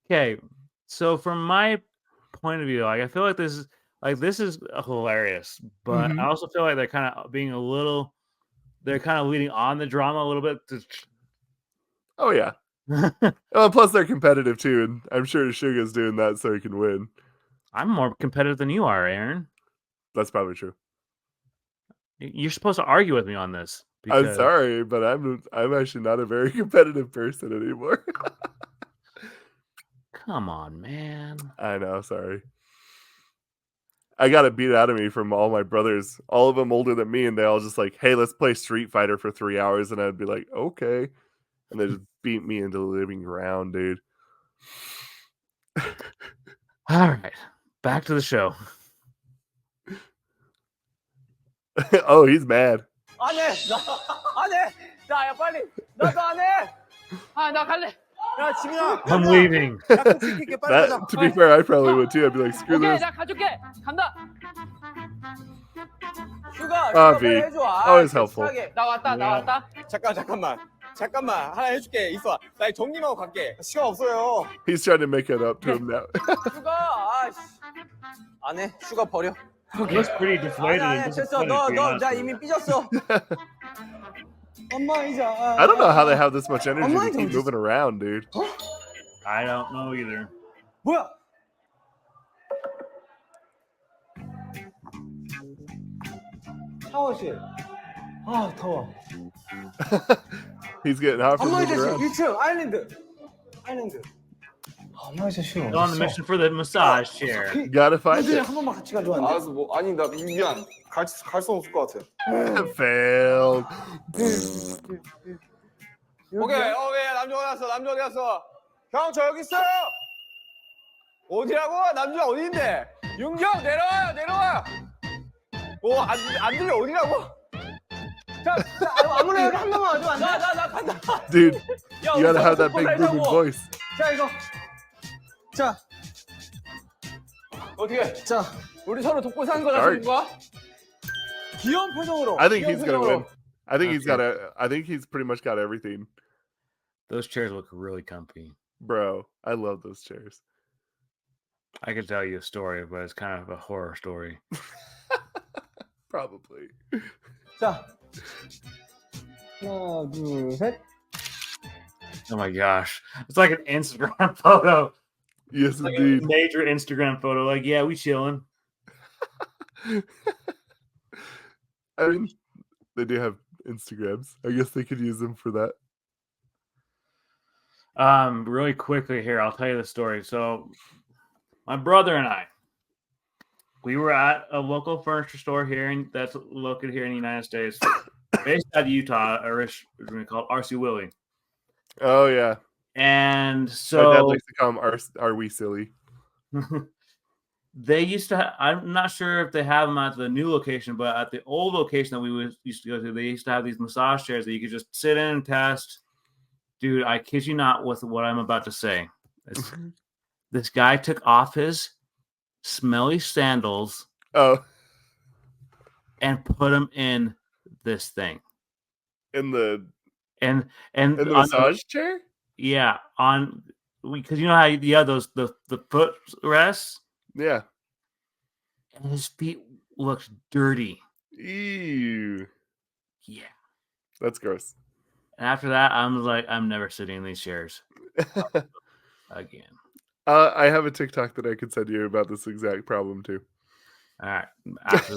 okay, so from my point of view, like I feel like this is hilarious, but I also feel like they're kind of being a little, they're kind of leading on the drama a little bit. Oh yeah. Oh, plus they're competitive too, and I'm sure Sugar's doing that so he can win. I'm more competitive than you are, Aaron. That's probably true. You're supposed to argue with me on this. I'm sorry, but I'm actually not a very competitive person anymore. Come on, man. I know, sorry. I got it beat out of me from all my brothers, all of them older than me, and they all just like, hey, let's play Street Fighter for 3 hours, and I'd be like, okay, and they just beat me into the living ground, dude. All right, back to the show. Oh, he's mad. 안 해. 안 해. 자, 야 빨리. 너도 안 해. 아, 나 갈래. 야, 지민아. I'm leaving. 약속 지킬게 빨리 가자. That, to be fair, I probably would too. I'd be like, screw 오케이, this. 나 가줄게. 간다. 슈가 Ah, 빨리 V. 해줘. 아, Always helpful. 심하게. 나 왔다. 잠깐만 하나 해줄게. 있어. 나 정님하고 갈게. 시간 없어요. He's trying to make it up to him now. 슈가 아씨. 안 해. 슈가 버려. He looks pretty deflated. 아니 and 됐어. disappointed, to be honest 나 with 이미 you. 삐졌어. 엄마 이제. I don't know how they have this much energy Oh, to keep moving around, dude. I don't know either. 뭐야? 샤워실. 아 더워. He's getting hot from 엄마 moving 이제 around. 1층 아일랜드. 엄마 이제 싫어. On the mission for the massage chair. Gotta find 애들이 it. 한 번만 같이 가져왔는데. 알았어 뭐 아니 나 미안 갈수 없을 것 같아. Failed. 오케이 남자 어디 갔어? 형 저 여기 있어요. 어디라고? 남자 어디인데? 윤경 내려와요. 안 들려 어디라고? 자 아무나 여기 한 명만 와줘 안 돼? 나 간다. Dude, 야, you gotta 우리 have that 뽀뽀 big booming 살자고. voice. 자 이거. 자 어떻게? 자 우리 서로 돕고 사는 거다 Alright. 친구가. 귀여운 표정으로. I think he's gonna win. I think he's pretty much got everything. Those chairs look really comfy. Bro, I love those chairs. I could tell you a story, but it's kind of a horror story. Probably. 자 하나 둘 셋. Oh my gosh. It's like an Instagram photo. Yes, Like a indeed. major Instagram photo. Like, yeah, we chilling. I mean, they do have Instagrams. I guess they could use them for that. Really quickly here, I'll tell you the story. So, my brother and I, we were at a local furniture store here, that's located here in the United States, based out of Utah, originally called RC Willie. Oh yeah. And My dad so likes to call them Are We Silly? they used to. I'm not sure if they have them at the new location, but at the old location that we used to go to, they used to have these massage chairs that you could just sit in and test. Dude, I kid you not with what I'm about to say. This guy took off his smelly sandals Oh, and put them in this thing. in the And massage chair? yeah, because you know how you have those the foot rests, Yeah. and his feet looked dirty. Ew. Yeah. That's gross. And after that, I'm like, I'm never sitting in these chairs again. I have a TikTok that I could send you about this exact problem too. All right. After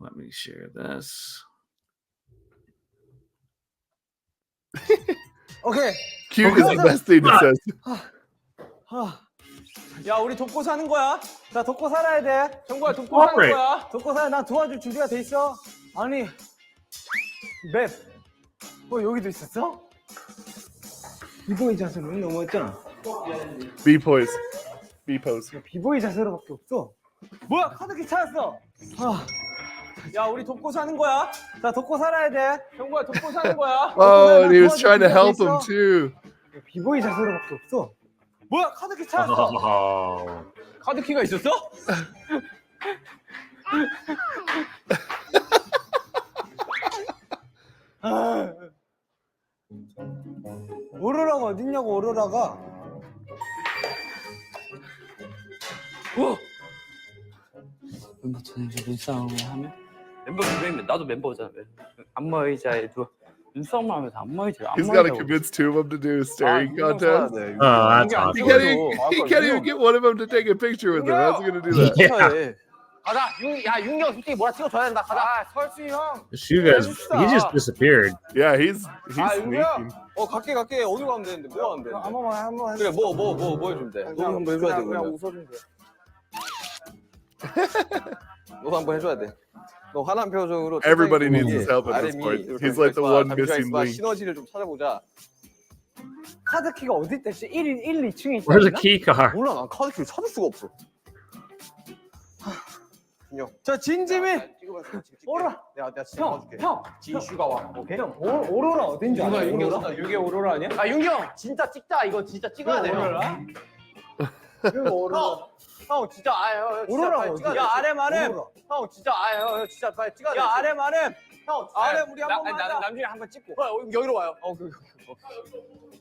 let me share this. 오케이. Cute is the best thing it says. 야 우리 돕고 사는 거야. 자 돕고 살아야 돼. 정구야 돕고 Corporate. 사는 거야. 돕고 살아. 난 도와줄 준비가 돼 있어. 아니 맵. 여기도 있었어? 비보이 자세로 넘어왔잖아. B pose. B pose. 비보이 자세로밖에 없어. 뭐야 카드키 찾았어. 야 우리 돕고 사는 거야. 자 돕고 살아야 돼. 정구야 돕고 사는 거야. Oh, and he was trying to help him too. 비보이 자세로밖에 없어. 뭐야 카드키 찾았어. Oh. 카드키가 있었어? 오로라가 어딨냐고 오로라가. 멤버 전에 눈싸움을 하면 멤버 멤버 나도 멤버잖아. 안마 의자에 눈싸움을 하면서 안마 의자. He's got to convince two of them to do a staring contest. Oh, that's awesome. He can't even get one of them to take a picture with him. How's he gonna do that? Yeah. 가자. 윤경 솔직히 뭐라 찍어줘야 된다. 가자. 설수이 형. This guys, he just disappeared. Yeah, he's 윤경. sneaking. 갈게. 어디 가면 되는데? 뭐 하면 돼? 한 번만. 그래, 뭐 해주면 돼. 너 한번 해줘야 돼. 그냥 웃어주면 돼. 너도 한번 해줘야 돼. 너 화난 표정으로. Everybody needs his help at this point. He's like the one missing link. 시너지를 좀 찾아보자. 카드 키가 어디 있대? 1, 2층에 있어. Where's the key card? 몰라, 난 카드 키를 찾을 수가 없어. 자, 진지민. 오로라. 내가 진짜 봐줄게. 형. 진슈가 와. 오케이. 형, 오로라 어딘지 알아? 이게 오로라 아니야? 아, 윤기 형, 진짜 찍자. 이거 진짜 찍어야 돼. 오로라? 이거 오로라. 형, 진짜 아예요. 오로라 어디야? 야, 아렘. 형, 진짜 아예요. 진짜 빨리 찍어야 돼. 야, 아렘. 형, 아렘 우리 한번 하자. 나중에 한번 찍고. 여기로 와요.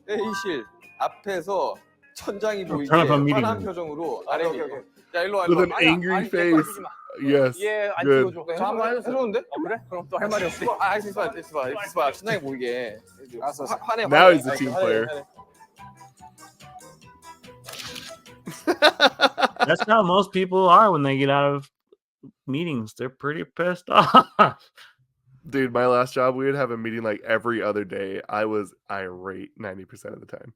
회의실 앞에서 천장이 보이게 화난 표정으로 아렘이. 야, 일로 와. With an angry face. Yes. 안 Good. 찍어줘. 저 한번 해줬는데? 그래? 그럼 또 할 말이 없어. 할 수 있어. 천장이 보이게. 화내. Now he's a team player. That's how most people are when they get out of meetings. They're pretty pissed off. Dude, my last job, we would have a meeting like every other day. I was irate 90% of the time.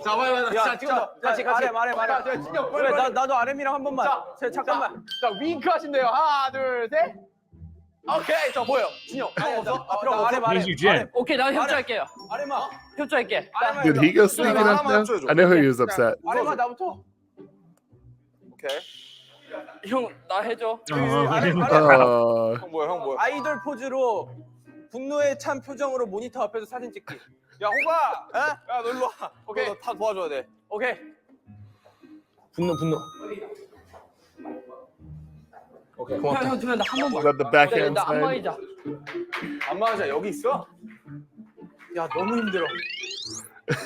자, 야, 같이 아렘. 그래, 나도 아렘이랑 한 번만. 잠깐만. 자, 윙크 하신대요. 하나, 둘, 셋. 오케이, 저 보여. 진영. 아렘. Here's your Jen. 오케이, 나 협조할게요. 아렘아. 협조할게. Did he go sleeping up now? I know he was upset. 아렘아, 나부터. 오케이. 형, 나 해줘. Uh, 형 뭐야? 아이돌 포즈로 분노에 찬 표정으로 모니터 앞에서 사진 찍기. 야, 호가. 야, 너 일로 와. 오케이. 너 다 도와줘야 돼. 오케이. 분노. 오케이. 고맙다. 형, 두면 나한 번만. Got the backhand 나 안마 side. 의자. 안마의자 여기 있어? 야, 너무 힘들어.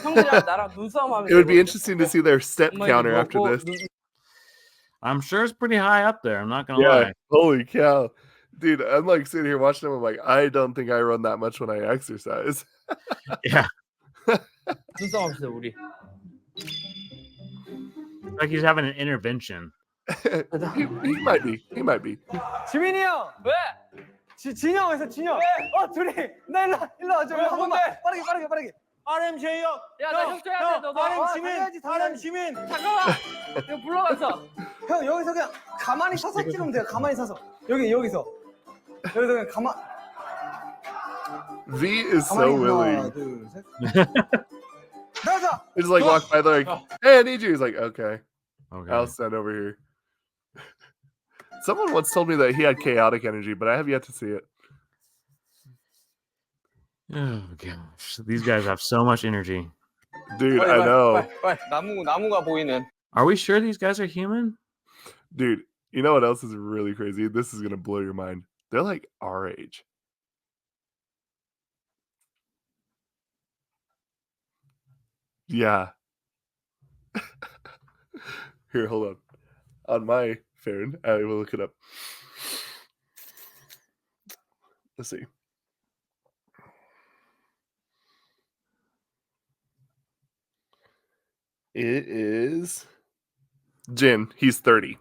형들이랑 나랑 눈싸움 하면 It would be interesting to see their step counter after this. I'm sure it's pretty high up there. I'm not gonna Yeah, lie. holy cow. Dude, I'm like sitting here watching them. I'm like, I don't think I run that much when I exercise. Yeah. 눈싸움 합시다 우리. Like he's having an intervention. he might be. 지민이 형. 왜? 진영에서 진영. 둘이. 나 일로 와줘. 한 번만. 빠르게. RM 제이 형. 야, 나 협조해야 돼. 너도. RM 지민. 잠깐만. 이거 불러갔어. 형, 여기서 그냥 가만히 서서 찍으면 돼요. 가만히 서서. 여기서 그냥 V is so willing. 하나, 둘, 셋. 가자. He just like walked by, they're like, hey, I need you. He's like, okay, Okay. I'll stand over here. Someone once told me that he had chaotic energy, but I have yet to see it. Oh gosh, these guys have so much energy. Dude, I know. 빨리. 나무가 보이는. Are we sure these guys are human? Dude, you know what else is really crazy? This is gonna blow your mind. They're like our age. Yeah. Here, hold on. On my phone, I will look it up. Let's see. It is Jin. He's 30.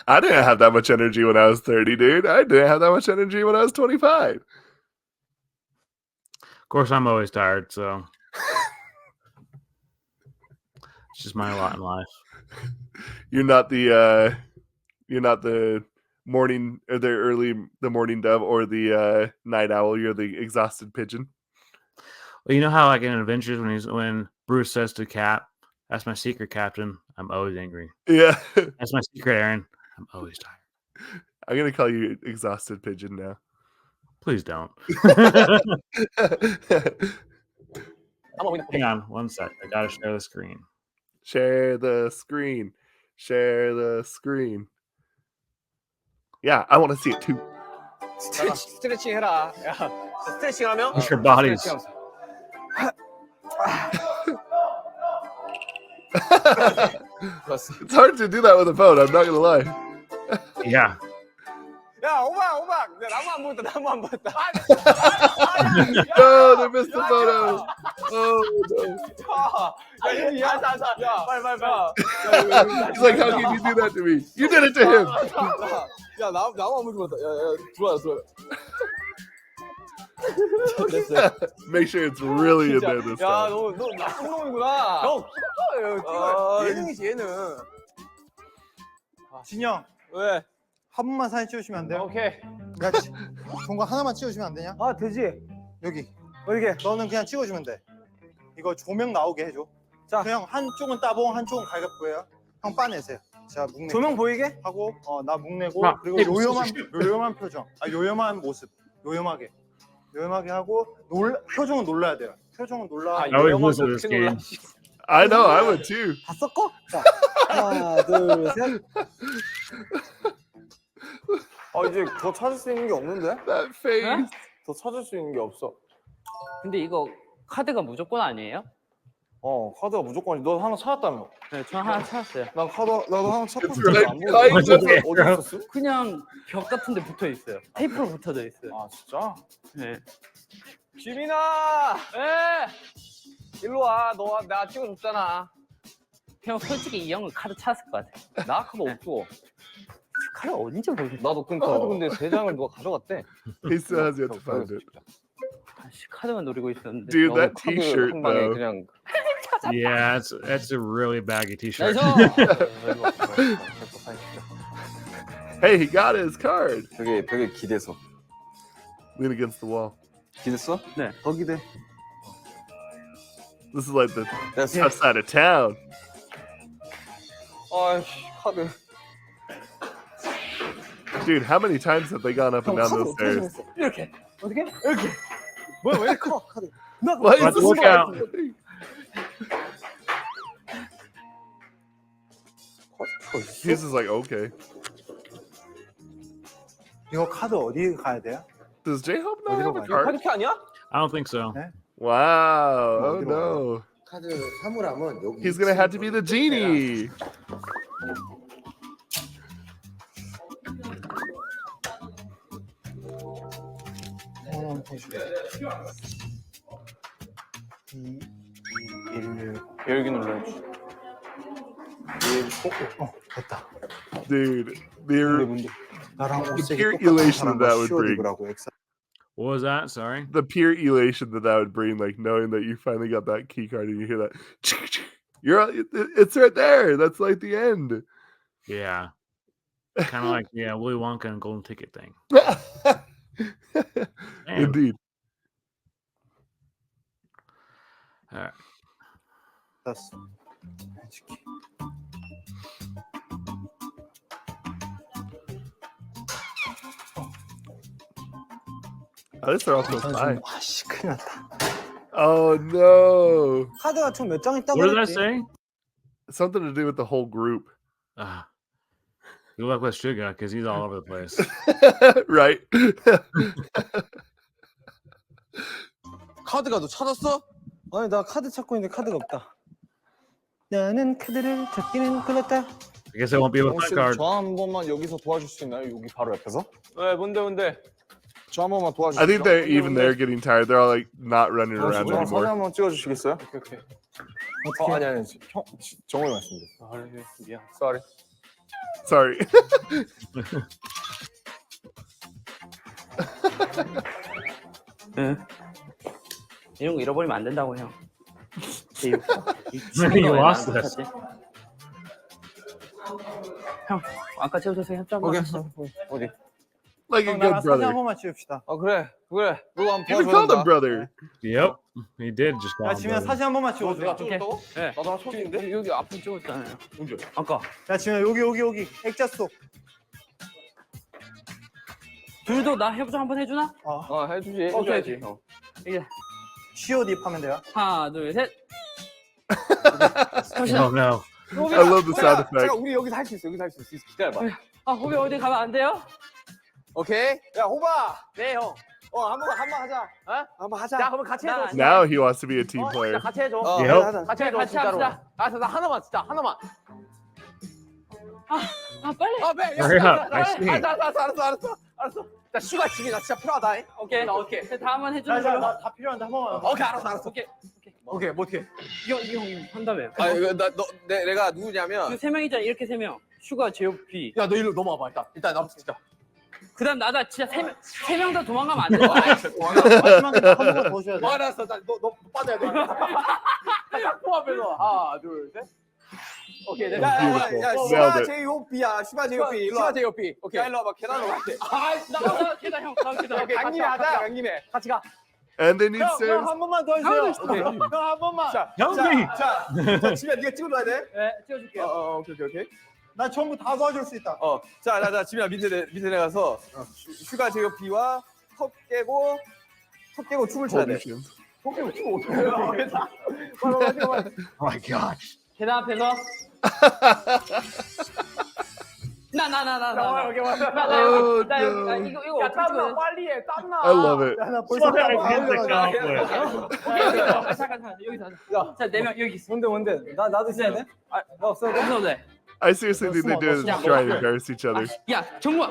I didn't have that much energy when I was 30, dude. I didn't have that much energy when I was 25. Of course, I'm always tired, so it's just my lot in life. You're not the morning or the morning dove or the night owl. You're the exhausted pigeon. Well, you know how like in Adventures when Bruce says to Cap, "That's my secret, Captain." I'm always angry. Yeah. That's my secret, Aaron. I'm always tired. I'm gonna call you exhausted pigeon now. Please don't. Hang on 1 sec. I gotta share the screen. Share the screen. Share the screen. Yeah, I want to see it too. 스트레칭 해라. 야, 스트레칭 하면 Push your bodies. It's hard to do that with a phone. I'm not gonna lie. Yeah. 야, 오박. 나무 안 보였다. Oh, they missed the photo. Oh no. 야, 빨리. He's like, how can you do that to me? You did it to him. 야, 나무 안 보였다. 야, 들어와. Make sure it's really in there this 야, time. 너 나쁜 놈이구나. 형, 찍어. 예능이지 예능. 진영 왜? 한 번만 사진 찍으시면 안 돼요? 오케이. 야, 종거 하나만 찍어주면 안 되냐? 아 되지. 여기. 어디게? 너는 그냥 찍어주면 돼. 이거 조명 나오게 해줘. 자, 그냥 한쪽은 따봉, 한쪽은 갈갑보예요. 형 빠내세요. 자, 묵내. 조명 보이게? 하고, 나 묵내고 아, 그리고 요염한 표정, 요염한 모습, 요염하게 하고 표정은 놀라야 돼요. 표정은 놀라. I always lose this game. I know, I would too. 다 섞어? 자, 하나, 둘, 셋. 이제 더 찾을 수 있는 게 없는데? That face. 더 찾을 수 있는 게 없어. 근데 이거 카드가 무조건 아니에요? 카드가 무조건이. 너 하나 찾았다며? 네, 저 하나 찾았어요. 나도 하나 찾았어. right. 안 보여. 어디 있었어? 그냥 벽 같은 데 붙어 있어요. 테이프로 붙어져 있어요. 아 진짜? 네. 지민아! 에! 일로 와. 너 나 찍어줬잖아. 형 솔직히 이 형은 카드 찾았을 것 같아. 나 카드 없어. 카드 어딘지 모르겠어. 나도 그 카드 근데 3장을 누가 가져갔대. He still has yet to find it. 아씨 카드만 노리고 있었는데. Dude, that 카드 T-shirt 한 방에 though. 그냥. Yeah, that's a really baggy T-shirt. Hey, he got his card. 벽에 기대서. Lean against the wall. 기댔어? 네. 더 기대. This is like the 내가 tough side of town. 아이씨 카드. Dude, how many times have they gone up and down those stairs? 이렇게. 어떻게? 이렇게. 뭐야 왜 커? 카드. What is Let's this look about? out. He's just like, okay. 이거 카드 어디 가야 돼요? Does J-Hope not 어디로 have a 가요? card? 카드키 아니야? I don't think so. Wow. Oh 어디로 no. 카드 사물함은 여기 He's gonna have to be the genie. 열기 눌러야지. 됐다. Dude, the 나랑 옷색이 pure 똑같은 elation 사람 that would 시옷 bring. 입으라고 엑사. What was that? Sorry. The pure elation that would bring, like knowing that you finally got that key card and you hear that. It's right there. That's like the end. Yeah. Kind of like Willy Wonka and Golden Ticket thing. Damn. Indeed. All right. 됐어. At least they're all close by. 아씨 큰일 났다. Oh no. 카드가 총 몇 장 있다고 What did I 그랬지? say? Something to do with the whole group. Good luck with Sugar because he's all over the place. Right. 카드가 너 찾았어? 아니 나 카드 찾고 있는데 카드가 없다. 나는 카드를 찾기는 걸렸다. I guess I won't be able to find card. 저 한 번만 여기서 도와줄 수 있나요? 여기 바로 옆에서? 네, 뭔데? 저 한 번만 도와주세요. I think they're even they're getting tired. They're all like not running around 사진 anymore. 한번 찍어주시겠어요? 오케이. 아니 형 정우이 말씀드려. 미안. Sorry. Sorry. 이런 거 잃어버리면 안 된다고 형. You lost this. 형 아까 채워줘서 협조 한번. 어디? Like a 형, good 나랑 사진 한 brother. 번만 찍읍시다. 그래. 누구 한번 Even called him brother. Yep. He did just call 야 him 지민아 brother. 사진 한 번만 찍어줘. 내가 찍었다고? 네. 나도 하나 찍었는데? 여기 앞에 찍었잖아요. 언제? 아까. 야 지민아 여기 액자 속. 둘도 나 협조 한번 해주나? 해주지. 오케이, 해줘야지. 이게 시옷 입하면 돼요. 하나 둘 셋. Oh no. I love the sound effect. 우리 여기서 할 수 있어. 기다려봐. 아 호비 어디 가면 안 돼요? 오케이. 야 호바. 네 형. 한번 하자. 한번 하자. 야 그러면 같이 해줘. Now he wants to be a team player. 같이 해줘. Yep. 같이 해줘. 같이 진짜로. 합시다. 나 하나만 진짜 하나만. 아 빨리. 네. Hurry up. I see. 알았어. 나 슈가 집이 나 진짜 필요하다. 오케이. 다음만 해주는 자, 걸로. 다 필요한데 한 번만. 오케이 알았어. 오케이. 뭐 어떻게? 이거 한다며. 내가 누구냐면. 그 세 명이잖아. 이렇게 세 명. 슈가, 제오피. 야 너 일로 넘어와봐 일단 나부터 진짜. 그다음 나다 진짜 세 명 다 도망가면 안 돼. 마지막에 한 번만 더 줘야 돼. 알았어. 너 빠져야 돼. 짝꿍 앞에서 하나, 둘, 셋. 오케이. 야, 슈가 제이홉비야. 슈가 제이홉비. 슈가 제이홉비. 오케이. 야, 일로 와봐. 계단으로 갈게. 나 계단 형. 오케이. 간 김에 하자. 간 김에. 같이 가. And then he says, 한 번만 더 해주세요. 형 한 번만. 형님. 자, 지민아, 네가 찍어줘야 돼. 네, 찍어줄게요. 오케이. 나 전부 다 도와줄 수 있다. 자, 지민아 밑에 내가서 슈가 제이홉비와 턱 깨고 춤을 춰야 돼. 턱 깨고 춤을 어떻게 해? Oh my gosh. 계단 앞에서. 나 이거 야, 땀나 빨리 해. 땀나. I love it. 야, 나 벌써 잠깐 여기서 하자. 자, 4명 여기 있어. 뭔데? 나도 있어야 돼? 나 없어도 돼. I seriously think they do this to try and embarrass each other, 야, 정모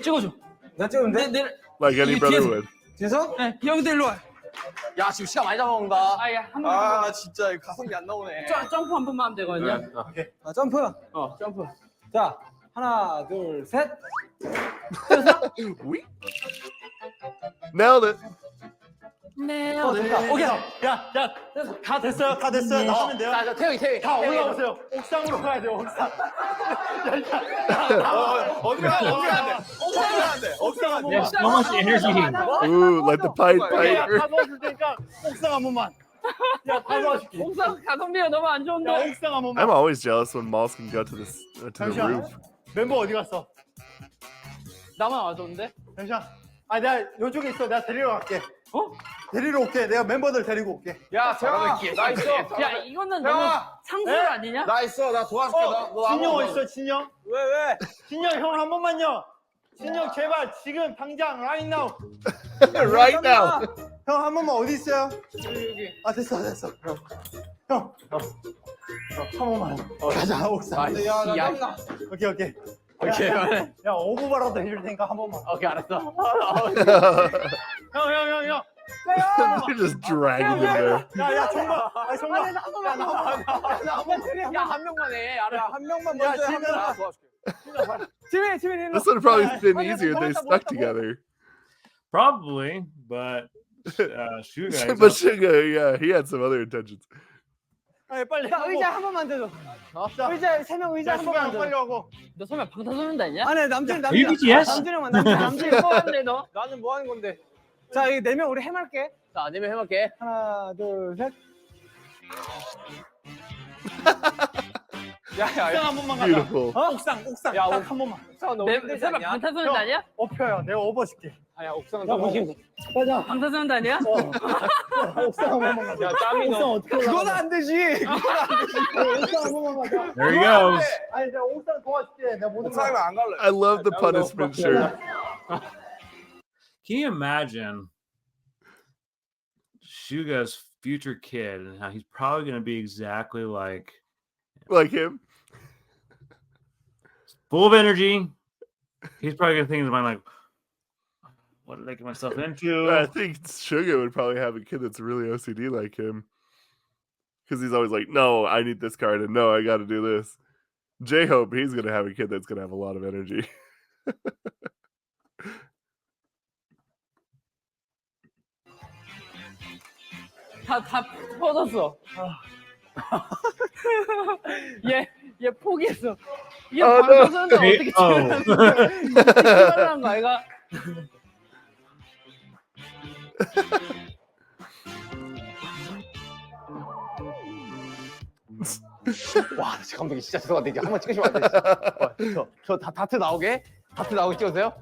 찍어줘. 나 찍으면 돼? like any brother would. 뒤에서? 네, 형들 일로 와. 야, 지금 시간 많이 잡아먹는다. 한 번. 나 진짜 가성비 안 나오네. 점프 한 번만 하면 되거든요. 점프. 점프. 자, 하나, 둘, 셋. We nailed it. 네. 오케이. 야, 다 됐어요. 나가면 돼요. 자, 태희. 다 올라오세요. 옥상으로 가야 돼요. 옥상. 어디가 안 돼. 옥상 한 번만. So much energy. Ooh, like the Pied Piper. 다 도와줄 테니까 옥상 한 번만. 야, 다 도와줄게. 옥상 가성비가 너무 안 좋은데. 야, 옥상 한 번만. I'm always jealous when malls can go to this to the 잠시만. roof. 멤버 어디 갔어? 나만 와줬는데? 잠시만. 내가 이쪽에 있어. 내가 데리러 갈게. 데리러 올게. 내가 멤버들 데리고 올게. 야, 태영아. 나 있어. 야, 이거는 너무 상술 아니냐? 나 있어. 나 도와줄게. 진영 어디 있어? 진영? 왜? 진영 형 한 번만요. 진영 제발 지금 당장 right now. Right now. 형 한 번만 어디 있어요? 여기. 됐어. 형. 한 번만. 가자 옥상. 야, 오케이. 오케이. 야 5분바라도 해줄 테니까 한 번만. 오케이, 알았어. 형. They're just dragging him there. 야 정말. 야, 한 명만 해. 알아. 한 명만 야, 먼저 지민아. 나 도와줄게. 지민. This would have probably been easier if they stuck together. Probably, but shoot guys. But Sugar, yeah, he had some other intentions. 빨리. 의자 한 번만 더 줘. 의자 3명 의자 한 번만 더. 빨리 하고. 너 설마 방탄소년단 아니야? 아니 남준. You BTS? 남준 형만 남준. 뭐 하는데 너? 나는 뭐 하는 건데? 자, 이 4명 우리 해맑게. 자, 내면 해볼게. 하나, 둘, 셋. 야. 옥상 한 번만 가자. Beautiful. 옥상. 야, 딱 한 번만. 설마 방탄소년단 아니야? 업혀요. 내가 업어줄게. 아니야, 옥상은 야, 좀. 가자. 방탄소년단 아니야? 옥상 한 번만 가자. 야, 짬이 옥상 너. 어떻게 올라가? 그건 안 되지. 옥상 한 번만 가자. There he goes. 아니 내가 옥상 도와줄게. 내가 모든 거. 옥상이면 안 갈래. I love the punishment shirt. Can you imagine Suga's future kid and how he's probably going to be exactly like Him. full of energy? He's probably going to think in his mind like, what did I get myself into? I think Sugar would probably have a kid that's really OCD like him. Because he's always like, no, I need this card, and no, I got to do this. J-Hope, he's going to have a kid that's going to have a lot of energy. 다 퍼졌어. 얘 포기했어. 얘 Oh, no. 방탄소년단 어떻게 Oh. 찍으라는 거 아이가? 와, 감독님 진짜 죄송한데 이게 한번 찍으시면 안 돼. 저 다트 나오게 찍으세요.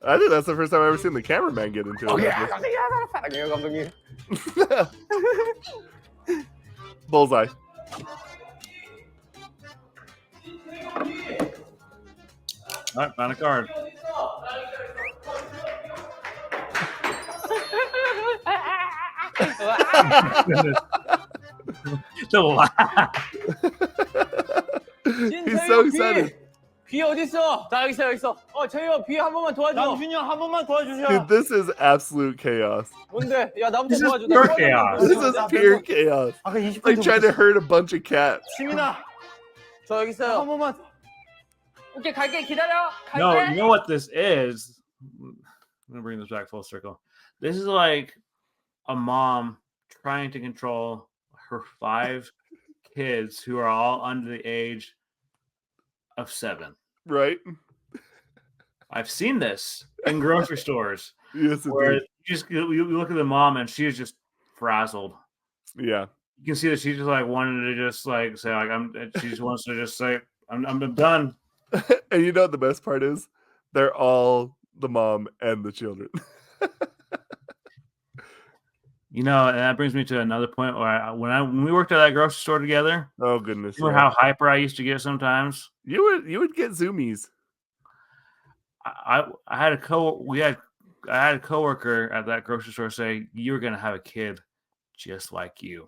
I think that's the first time I've ever seen the cameraman get into it. 오케이, 감독님 사랑해요, 감독님. Bullseye. All right, found a card. The laugh. He's so excited. 비 어디 있어? 자, 여기 있어. 저희요, 비 한 번만 도와줘. 남준이 형 한 번만 도와주세요. Dude, this is absolute chaos. 뭔데? 야, 나부터 This is 도와줘. pure chaos. This is pure chaos. 아까 20분 Like trying to hurt a bunch of cats. 지민아 저 여기 한 있어요. 번만. 오케이 갈게 기다려. 갈게. No, you know what this is? I'm gonna bring this back full circle. This is like a mom trying to control her 5 kids who are all under the age of 7. Right. I've seen this in grocery stores. Yes, where indeed. you look at the mom and she is just frazzled. Yeah. You can see that she just like wanted to just like say like she just wants to just say I'm done. And you know what the best part is? They're all the mom and the children. You know, and that brings me to another point where when we worked at that grocery store together. Oh goodness! Remember how hyper I used to get sometimes? You would get zoomies. I had a coworker at that grocery store say you're gonna have a kid just like you.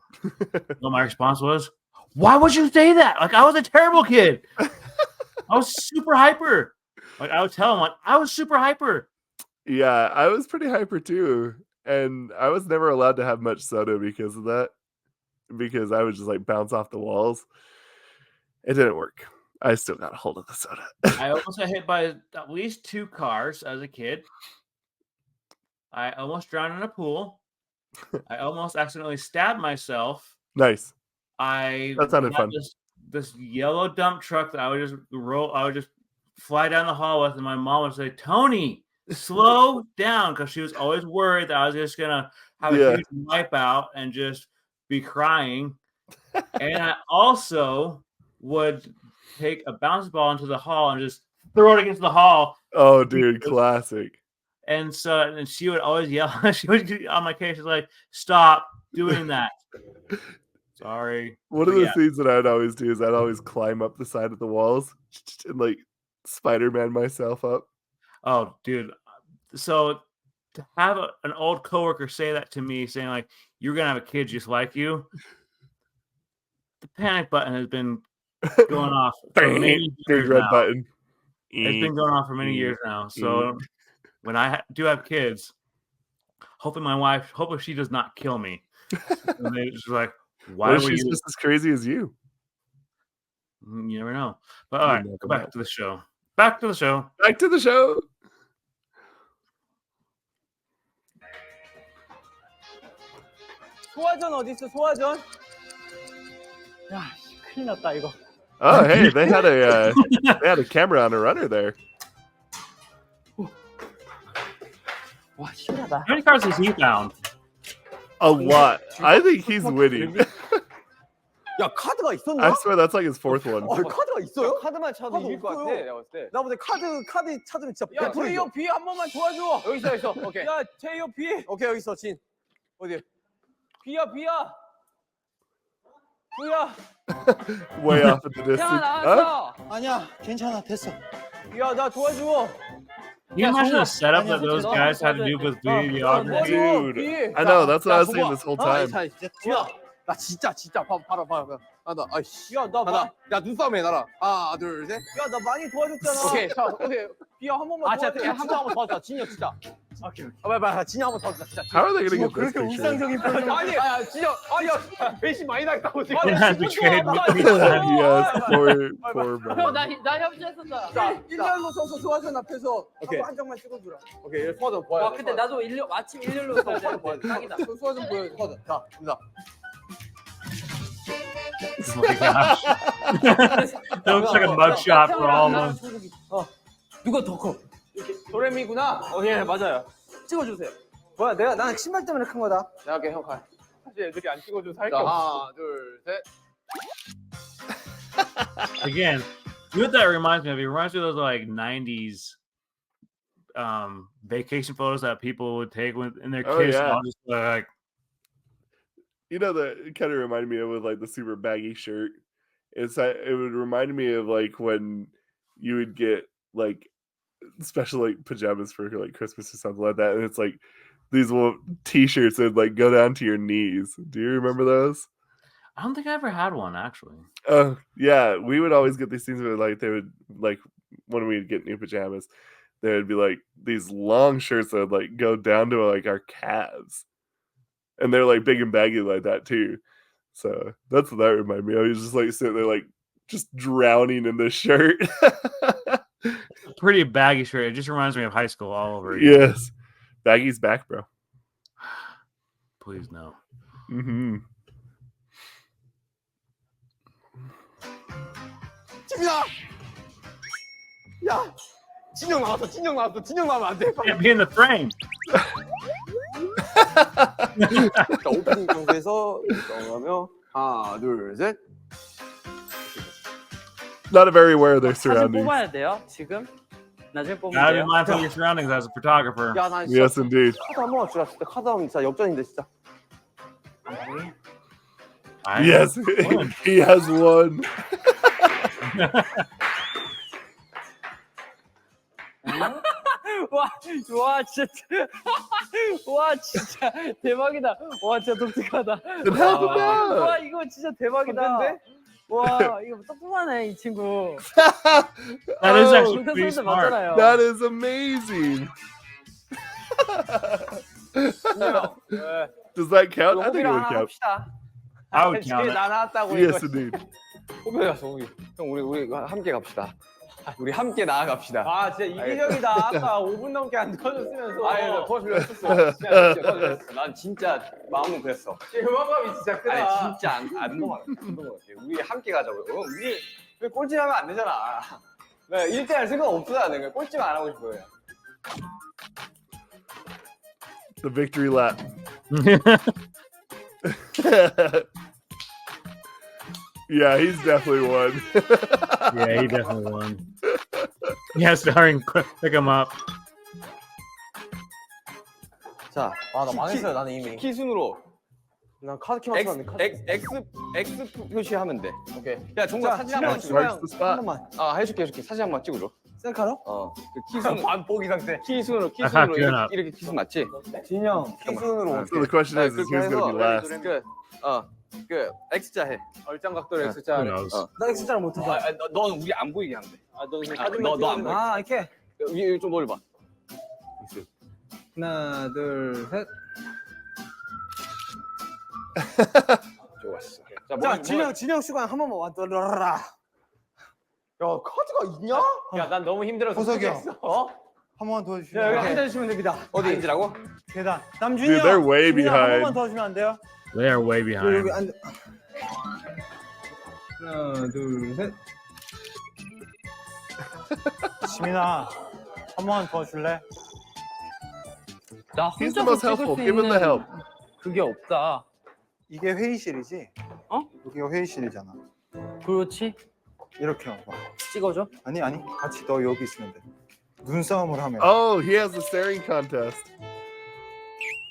Well, my response was, "Why would you say that? Like I was a terrible kid. I was super hyper. Like I would tell him like I was super hyper." Yeah, I was pretty hyper too. And I was never allowed to have much soda because of that. Because I would just like bounce off the walls. It didn't work. I still got a hold of the soda. I almost got hit by at least 2 cars as a kid. I almost drowned in a pool. I almost accidentally stabbed myself. Nice. That sounded fun. This yellow dump truck that I would just fly down the hall with, and my mom would say, "Tony, slow down," because she was always worried that I was just gonna have a huge wipeout and just be crying. And I also would take a bounce ball into the hall and just throw it against the hall. Oh, dude, classic. And she would always yell. She would get on my case. She's like, "Stop doing that." Sorry. One of the things that I'd always do is I'd always climb up the side of the walls and like Spider-Man myself up. Oh, dude. So to have an old coworker say that to me, saying like, "You're going to have a kid just like you," the panic button has been going off. Big red button. It's been going on for many years now. So when I do have kids, hopefully she does not kill me. And they just like, why were you just as crazy as you? You never know. But all right, back to the show. Back to the show. 소화전 어디 있어? 소화전? 야, 큰일 났다 이거. Oh, hey, they had a camera on a runner there. 와, 신기하다. How many cars has he found? A lot. I think he's winning. 야, 카드가 있었나? I swear that's like his 4th one. 카드가 있어요? 카드만 차도 이길 것 같아. 내가 봤을 때. 나 근데 카드 찾으면 진짜 야, 제이오 B 한 번만 도와줘. 여기 있어. 오케이. 야, 제이오 B. 오케이, 여기 있어. 진. 어디? B야. Way off at the distance. 나왔어. 아니야, 괜찮아, 됐어. 야, 나 도와줘. Can you imagine the setup that those guys had to do with videography? Dude, I know, that's what I was saying this whole time. 나 진짜 바로. 나 아이씨. 야, 야, 눈싸움해 나랑. 하나, 둘, 셋. 야, 나 많이 도와줬잖아. 오케이. 자, 오케이. B야 한 번만 도와줘. 진짜 한번 도와줘. 진영 진짜. 오케이. 빨리. 진영 한번 도와줘. 진짜. How are they gonna get this 그렇게 picture? 울상적인 표정. 아니, 진영. 배신 많이 나겠다고 지금. Betrayed me. Yes, poor 형, man. 나 협조했었잖아. 자, 일렬로 서서 소화전 앞에서 오케이. 한 장만 찍어주라. 오케이. 소화전 보여. 와, 근데 나도 마침 일렬로 서서 딱이다. 소화전 보여. 소화전. 자, 갑니다. Oh my gosh. That looks like a mugshot for all of them. 누가 더 커? 도레미구나. 예, 맞아요. 찍어주세요. 뭐야, 나는 신발 때문에 큰 거다. 내가 할게, 형 가. 사실 애들이 안 찍어줘서 할 게 자, 없어. 하나, 둘, 셋. Again, you know what that reminds me of? It reminds me of those like 90s vacation photos that people would take in their Oh, kids. yeah. All just like, You know, it kind of reminded me of with like the super baggy shirt. It would remind me of like when you would get like special like pajamas for like Christmas or something like that, and it's like these little t-shirts that like go down to your knees. Do you remember those? I don't think I ever had one actually. Oh yeah, we would always get these things where like they would like when we'd get new pajamas, there would be like these long shirts that would like go down to like our calves. And they're like big and baggy like that too. So that's what that reminded me of. He was just like sitting there like just drowning in this shirt. Pretty baggy shirt. It just reminds me of high school all over again. Yes. Baggy's back, bro. Please no. Mm-hmm. 지민아! 야! 진영 나왔어. 진영 나오면 안 돼. Can't be in the frame. 자, 오프닝 정도에서 넘어가며 하나, 둘, 셋. Not very aware of their 사진 surroundings. 뽑아야 돼요. 지금 나중에 뽑으면 Gotta be 돼요. mindful of your surroundings as a photographer. 야, 나 진짜 Yes, indeed. 카드 한 번만 주라. 진짜 카드 하면 진짜 역전인데 진짜. Yes, he has one. 와 진짜 와 진짜 대박이다. 와 진짜 독특하다. Then help him out. 와 이거 진짜 대박이다. 와 이거 똑똑하네 이 친구. That is Oh, actually 인턴 pretty 선수 smart. 맞잖아요. That is amazing. Does that count? I think it would count. 합시다. I would count it. 나 나왔다고 Yes, 이거. indeed. 호비 가서 호비. 형 우리 함께 갑시다. 우리 함께 나아갑시다. 아 진짜 이기적이다. 아까 5분 넘게 안 도와줬으면서. 아니 도와주려 했었어. 난 진짜 마음은 그랬어. 음악감이 진짜 크다. 아니 진짜 안 넘어가. 우리 함께 가자고요. 우리 왜 꼴찌하면 안 되잖아. 네, 1대1 생각 없어 나는. 그냥 꼴찌만 안 하고 싶어요. The victory lap. Yeah, he's definitely won. Yeah, he definitely won. Yeah, starring, pick him up. 자, 나 망했어요. 나는 이미. 키 순으로 난 카드 키 맞춰놨는데. X 표시하면 돼. 오케이. 야, 종각 사진 한 번 X 찍어. marks the spot. 한번만. 아, 해줄게. 사진 한 번 찍어줘. 셀카로? 키 순. 반포기 상태. 키 순으로 good 이렇게 키 순 맞지? 진영 키 순으로. So the question is who's going to be last? 그 X자 해. 얼짱 각도로 Who X자. knows? 나 X자를 못해서. 넌 우리 안 보이게 하면 돼. 너 그냥 아, 너 안 보여. 아 이렇게. 위에 좀 멀리 봐. 하나 둘 셋. 좋았어. 자 진영 수강 한 번만 왔더라. 야 카드가 있냐? 야, 난 너무 힘들어서. 보석이 형. 포기했어. 어? 한 번만 도와주시면 야 여기 안 돼요? 앉아주시면 됩니다. 어디 앉으라고? 계단. 남준이 Dude, 형. they're way 준이 형한 behind. 번만 도와주면 안 돼요? They are way 여기 behind. 앉아. 하나 둘 셋. 지민아, 한 번만 도와줄래? 나 He's the 혼자서 most 찍을 helpful. 수 Give him the 있는 help. 그게 없다. 이게 회의실이지? 어? 여기가 회의실이잖아. 그렇지. 이렇게 와봐. 찍어줘. 아니 같이 너 여기 있으면 돼. 눈싸움을 하면 Oh, he has a staring contest.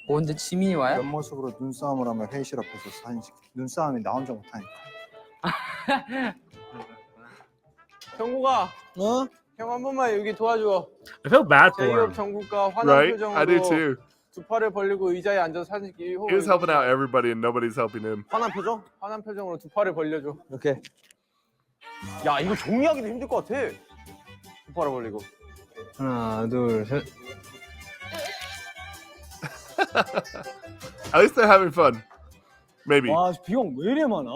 언제 지민이 와요? 옆모습으로 눈싸움을 하면 회의실 앞에서 사진 찍. 눈싸움이 나 혼자 못하니까. 정국아, 어? 형 한 번만 여기 도와줘. I feel bad for 제이홉 him. 정국과 화난 Right? I do 표정으로 too. 두 팔을 벌리고 의자에 앉아서 사진 찍기. He was helping out everybody and nobody's helping him. 화난 표정? 화난 표정으로 두 팔을 벌려줘. 오케이. 야, 이거 정리하기도 힘들 것 같아. 두 팔을 벌리고. 하나 둘 셋. At least they're having fun. Maybe. 와 비용 왜 이래 많아?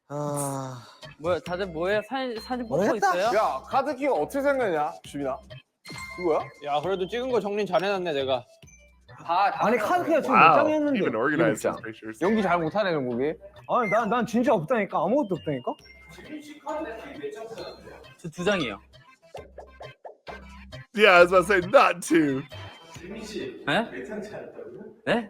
아 뭐야 다들 뭐해? 사진 뭐 뽑고 했다? 있어요? 야, 카드 키가 어떻게 생겼냐, 주민아? 이거야? 야, 그래도 찍은 거 정리 잘해놨네, 내가. 아니 카드 키가 지금 몇 Wow. 장이 했는데. Even organized his pictures. 연기 잘 못하네, 정국이. 아니 난 진짜 없다니까 아무것도 없다니까. 저 2장이에요. Yeah, I was about to say not to. 네? 네?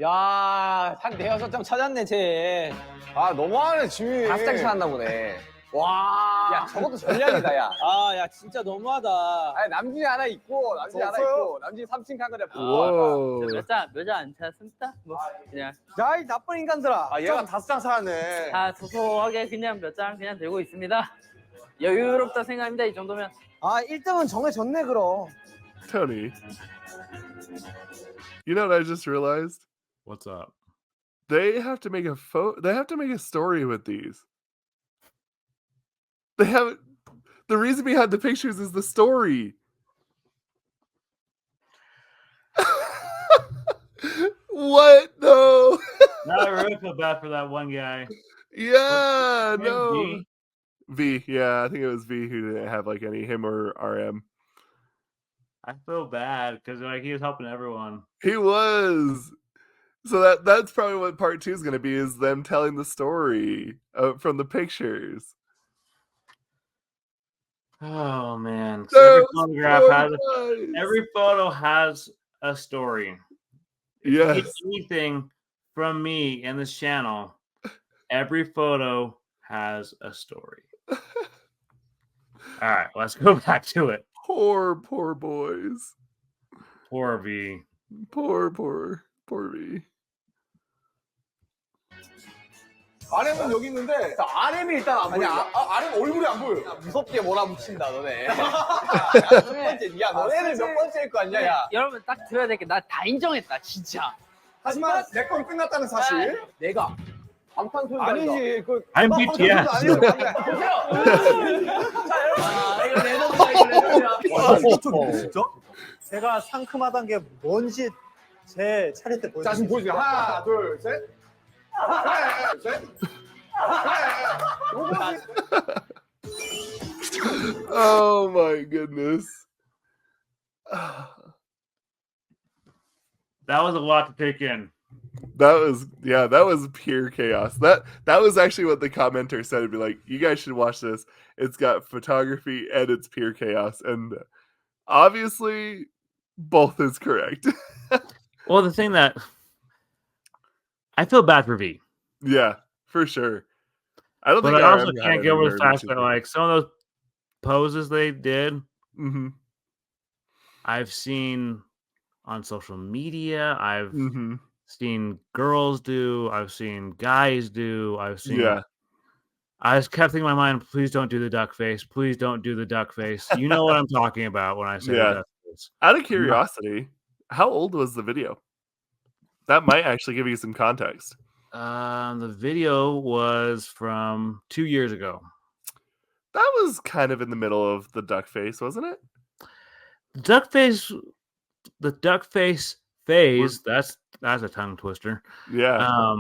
야, 한 4-6장 찾았네, 쟤. 아, 너무하네, 지민. 5장 찾았나 보네. 와. 야, 저것도 전략이다, 야. 아 야 진짜 너무하다. 아니, 남준이 하나 있고, 남준이 하나 있고, 남준이 3층 칸거리 Whoa. 몇장 안 찾았습니다. 뭐 그냥 야 이 나쁜 인간들아. 아, 얘가 5장 찾았네. 다 소소하게 그냥 몇 장 그냥 들고 있습니다. 여유롭다 생각합니다. 이 정도면. 아 1등은 정해졌네 그럼. Tony. You know what I just realized? What's up? They have to make they have to make a story with these. They have the reason behind the pictures is the story. What? No. Now I really feel bad for that one guy. Yeah, Him, no. D? V, yeah, I think it was V who didn't have like any, him or RM. I feel bad because like he was helping everyone. He was. So that's probably what part 2 is going to be, is them telling the story from the pictures. Oh man! So every photo has a story. If you need anything from me and this channel, every photo has a story. All right, let's go back to it. Poor boys. Poor V. Poor V. RM은 여기 있는데 RM이 일단 안 보여. RM 얼굴이 안 보여. 야, 무섭게 몰아붙인다 너네. 첫 번째, 야 너네는 몇 번째일 거 아니야? 야. 여러분 딱 들어야 될 게 나 다 인정했다 진짜. 하지만 내 건 끝났다는 사실. 내가 방탄소년단 아니지. 그 I'm BTS. 보세요. 자 여러분 이거 레전드야. 진짜? 제가 상큼하다는 게 뭔지 제 차례 때 보여드릴게요. 자 지금 보여줄게. 하나 둘 셋. 하나 둘 셋. Oh my goodness. That was a lot to take in. That was pure chaos. That was actually what the commenter said. It'd be like, you guys should watch this. It's got photography and it's pure chaos. And obviously both is correct. Well, the thing that I feel bad for V. Yeah, for sure. I don't but think I RM also had can't get over the anywhere fact that to- like some of those poses they did, Mhm. I've seen on social media. I've Mhm. seen girls do. I've seen guys do. I've seen. Yeah. I just kept thinking in my mind, please don't do the duck face. Please don't do the duck face. You know what I'm talking about when I say Yeah. the duck face. Out of curiosity, how old was the video? That might actually give you some context. The video was from 2 years ago. That was kind of in the middle of the duck face, wasn't it? The duck face phase. That's a tongue twister. Yeah.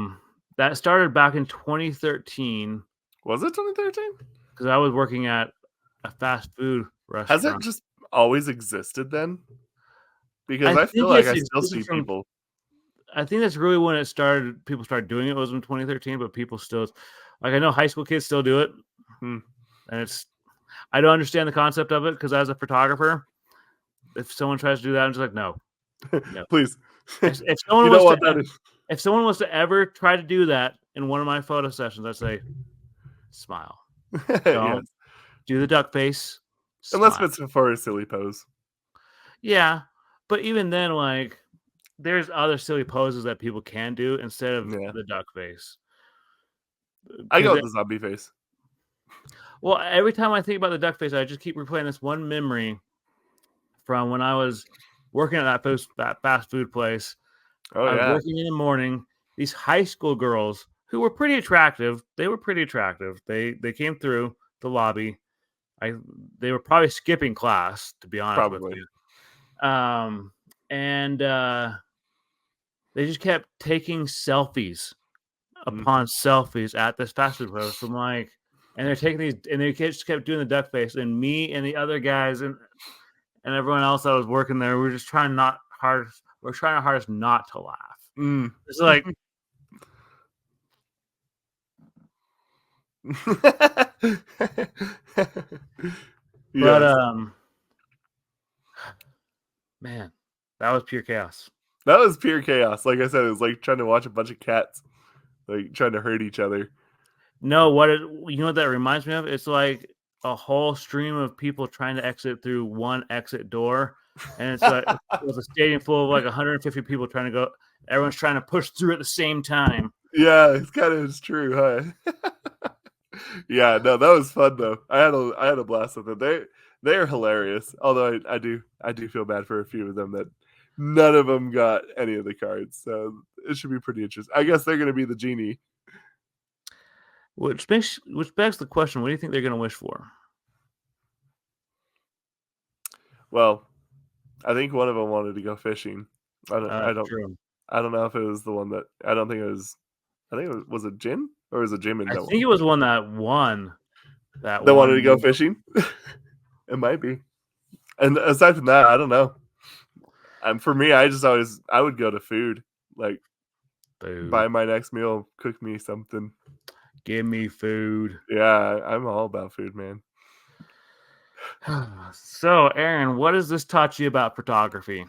That started back in 2013. Was it 2013? Because I was working at a fast food restaurant. Has it just always existed then? Because I feel think like I it's still see existed from- people. I think that's really when it started. People started doing it. Was in 2013, but people still, like I know high school kids still do it, and it's. I don't understand the concept of it because as a photographer, if someone tries to do that, I'm just like, no. Please. If someone You know was what that is. if someone was to ever try to do that in one of my photo sessions, I'd say, smile. Don't Yes. do the duck face. Unless smile. it's for a silly pose. Yeah, but even then, like, there's other silly poses that people can do instead of the duck face. I go with the zombie face. Well, every time I think about the duck face, I just keep replaying this one memory from when I was working at that fast food place. Oh, I was yeah. working in the morning. These high school girls who were pretty attractive. They were pretty attractive. They came through the lobby. They were probably skipping class, to be honest with you. And they just kept taking selfies upon selfies at this fast food place. I'm like, and they're taking these, and they just kept doing the duck face. And me and the other guys and everyone else that was working there, we were just trying our hardest not to laugh. It's like. But man, that was pure chaos. That was pure chaos. Like I said, it was like trying to watch a bunch of cats, like trying to hurt each other. No, you know what that reminds me of? It's like a whole stream of people trying to exit through one exit door, and it's like it was a stadium full of like 150 people trying to go. Everyone's trying to push through at the same time. Yeah, it's true, huh? Yeah, no, that was fun though. I had a blast with it. They are hilarious. Although I do feel bad for a few of them that none of them got any of the cards. So it should be pretty interesting. I guess they're going to be the genie. Which begs the question: what do you think they're going to wish for? Well, I think one of them wanted to go fishing. I don't know if it was the one that I think it was. Was it Jin or was it Jimin? I think it was one that won. That wanted to go fishing. It might be. And aside from that, I don't know. For me, I would go to food. Like, buy my next meal, cook me something. Give me food. Yeah, I'm all about food, man. So, Aaron, what has this taught you about photography?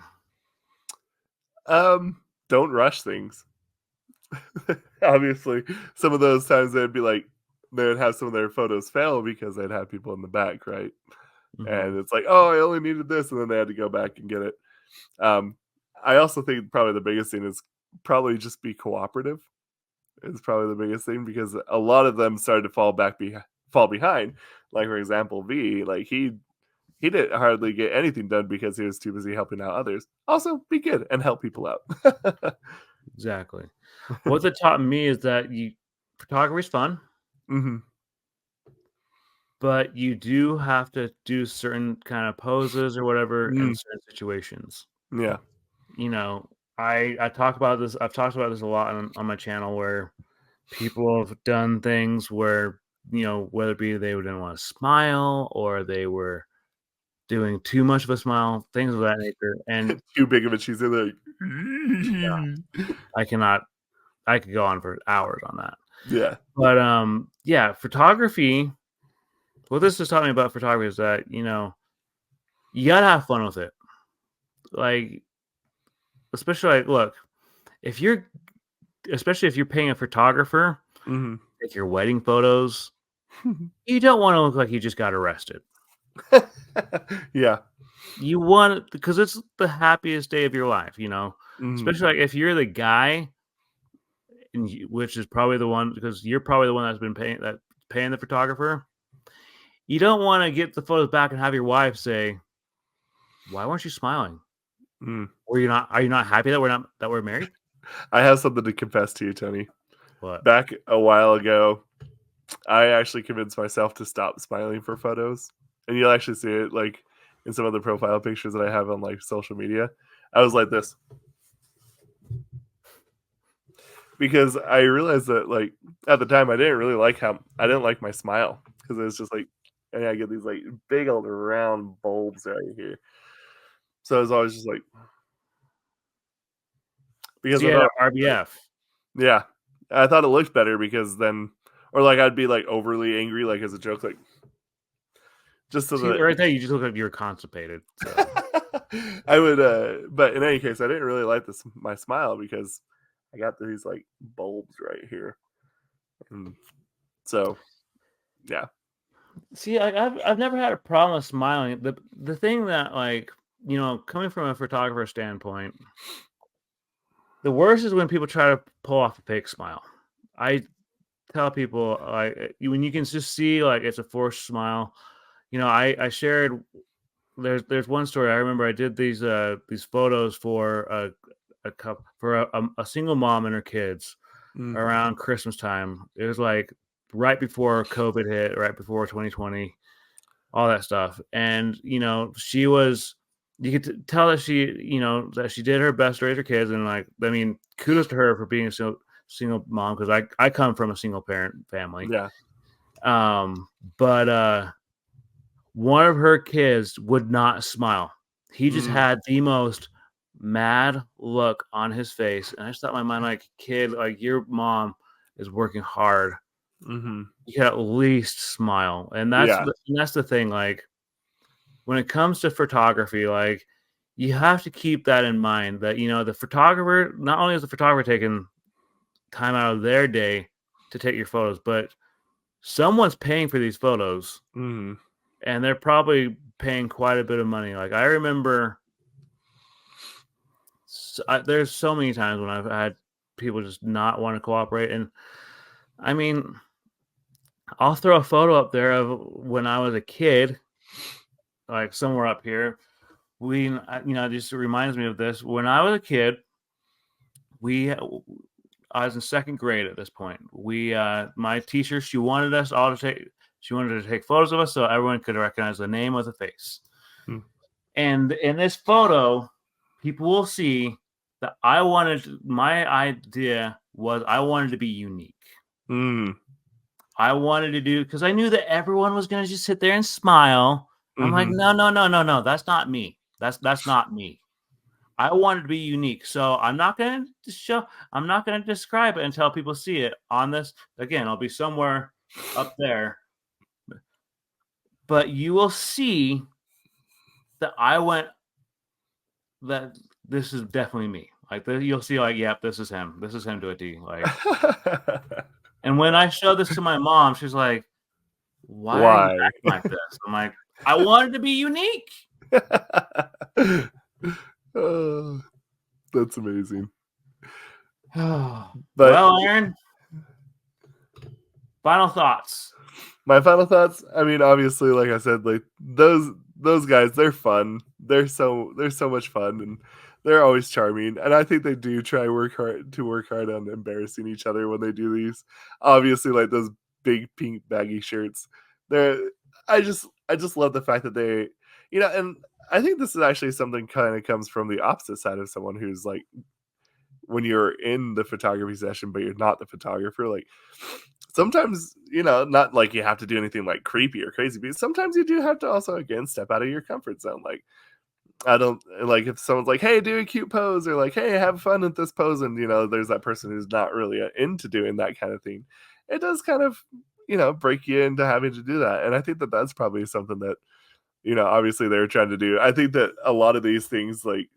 Don't rush things. Obviously, some of those times they'd be like, they would have some of their photos fail because they'd have people in the back, right? Mm-hmm. And it's like, oh, I only needed this, and then they had to go back and get it. I also think probably the biggest thing is probably just be cooperative. Is probably the biggest thing, because a lot of them started to fall behind. Like, for example, V, like he didn't hardly get anything done because he was too busy helping out others. Also, be good and help people out. Exactly. What it taught me is that photography is fun, mm-hmm. but you do have to do certain kind of poses or whatever in certain situations. Yeah. You know, I talk about this. I've talked about this a lot on my channel, where people have done things where, you know, whether it be they didn't want to smile or they were doing too much of a smile, things of that nature, and too big of a cheese. Like, I could go on for hours on that. Yeah. But yeah, photography. What this has taught me about photography is that, you know, you gotta have fun with it. Like, especially like, look, especially if you're paying a photographer, take your wedding photos, you don't want to look like you just got arrested. Yeah. You want it because it's the happiest day of your life, you know. Especially like if you're the guy, which is probably the one, because you're probably the one that's been paying the photographer. You don't want to get the photos back and have your wife say, "Why weren't you smiling? Are you not happy that we're married?" I have something to confess to you, Tony. What? Back a while ago, I actually convinced myself to stop smiling for photos, and you'll actually see it like in some of the profile pictures that I have on like social media. I was like this because I realized that, like, at the time I didn't like my smile, because it was just like, and I get these like big old round bulbs right here. So I was always just like, because so you had RBF. Yeah, I thought it looked better because then, or like I'd be like overly angry, like as a joke, like just so that right there you just look like you're constipated. So. I would, but in any case, I didn't really like my smile because I got these like bulbs right here, and so yeah. See, like I've never had a problem with smiling. The thing that, like, you know, coming from a photographer standpoint, the worst is when people try to pull off a fake smile. I tell people, like, when you can just see like it's a forced smile. You know, I shared. There's one story I remember. I did these photos for a single mom and her kids around Christmas time. It was like right before COVID hit, right before 2020, all that stuff. And, you know, you could tell that she did her best to raise her kids. And, like, I mean, kudos to her for being a single mom, because I come from a single parent family. Yeah. But one of her kids would not smile. He just had the most mad look on his face. And I just thought in my mind, like, kid, like, your mom is working hard. You can at least smile. And that's the thing. Like, when it comes to photography, like, you have to keep that in mind, that, you know, the photographer, not only is the photographer taking time out of their day to take your photos, but someone's paying for these photos. And they're probably paying quite a bit of money. Like, I remember there's so many times when I've had people just not want to cooperate. And I mean, I'll throw a photo up there of when I was a kid, like somewhere up here. Just reminds me of this. When I was a kid, I was in second grade at this point. My teacher, she wanted to take photos of us so everyone could recognize the name of the face. And in this photo, people will see that my idea was I wanted to be unique. I wanted to do, because I knew that everyone was going to just sit there and smile. I'm like, no, that's not me. That's not me. I wanted to be unique. So I'm not going to describe it until people see it on this. Again, I'll be somewhere up there. But you will see that that this is definitely me. Like, you'll see, like, yep, this is him. This is him to a T. Like, and when I showed this to my mom, she's like, why are you acting like this? I'm like, I wanted to be unique. Oh, that's amazing. But, well, Aaron, final thoughts. My final thoughts. I mean, obviously, like I said, like those guys, they're fun. They're so much fun, and they're always charming. And I think they do try work hard on embarrassing each other when they do these. Obviously, like those big pink baggy shirts. I just love the fact that they, and I think this is actually something kind of comes from the opposite side of someone who's like, when you're in the photography session, but you're not the photographer, like sometimes, not like you have to do anything like creepy or crazy, but sometimes you do have to also, again, step out of your comfort zone. Like, I don't like if someone's like, hey, do a cute pose, or like, hey, have fun with this pose. And, there's that person who's not really into doing that kind of thing. It does kind of, break you into having to do that. And I think that that's probably something that, obviously they're trying to do. I think that a lot of these things, like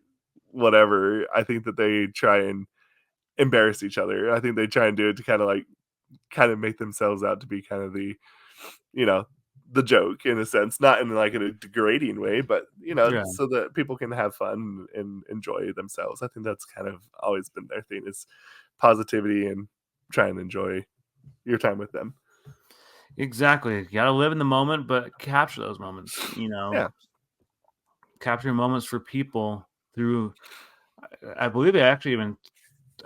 whatever, I think that they try and embarrass each other. I think they try and do it to kind of make themselves out to be kind of the, the joke in a sense, not in like a degrading way, but, so that people can have fun and enjoy themselves. I think that's kind of always been their thing, is positivity and try and enjoy your time with them. Exactly. You got to live in the moment, but capture those moments, Yeah. Capture moments for people through, I believe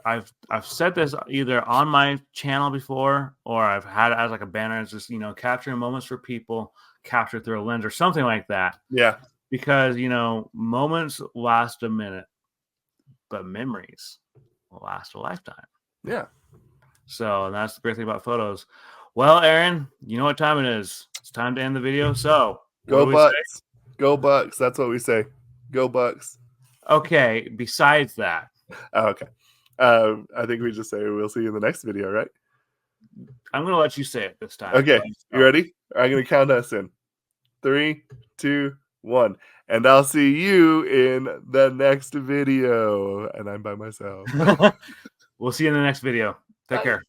I've said this either on my channel before, or I've had it as like a banner. It's just, capturing moments for people, captured through a lens or something like that. Yeah. Because, moments last a minute, but memories will last a lifetime. Yeah. So that's the great thing about photos. Well, Aaron, you know what time it is. It's time to end the video. So go Bucks. Go Bucks. That's what we say. Go Bucks. Okay. Besides that. Oh, okay. I think we just say we'll see you in the next video, right? I'm going to let you say it this time. Okay. You ready? I'm going to count us in. 3, 2, 1. And I'll see you in the next video. And I'm by myself. We'll see you in the next video. Take care.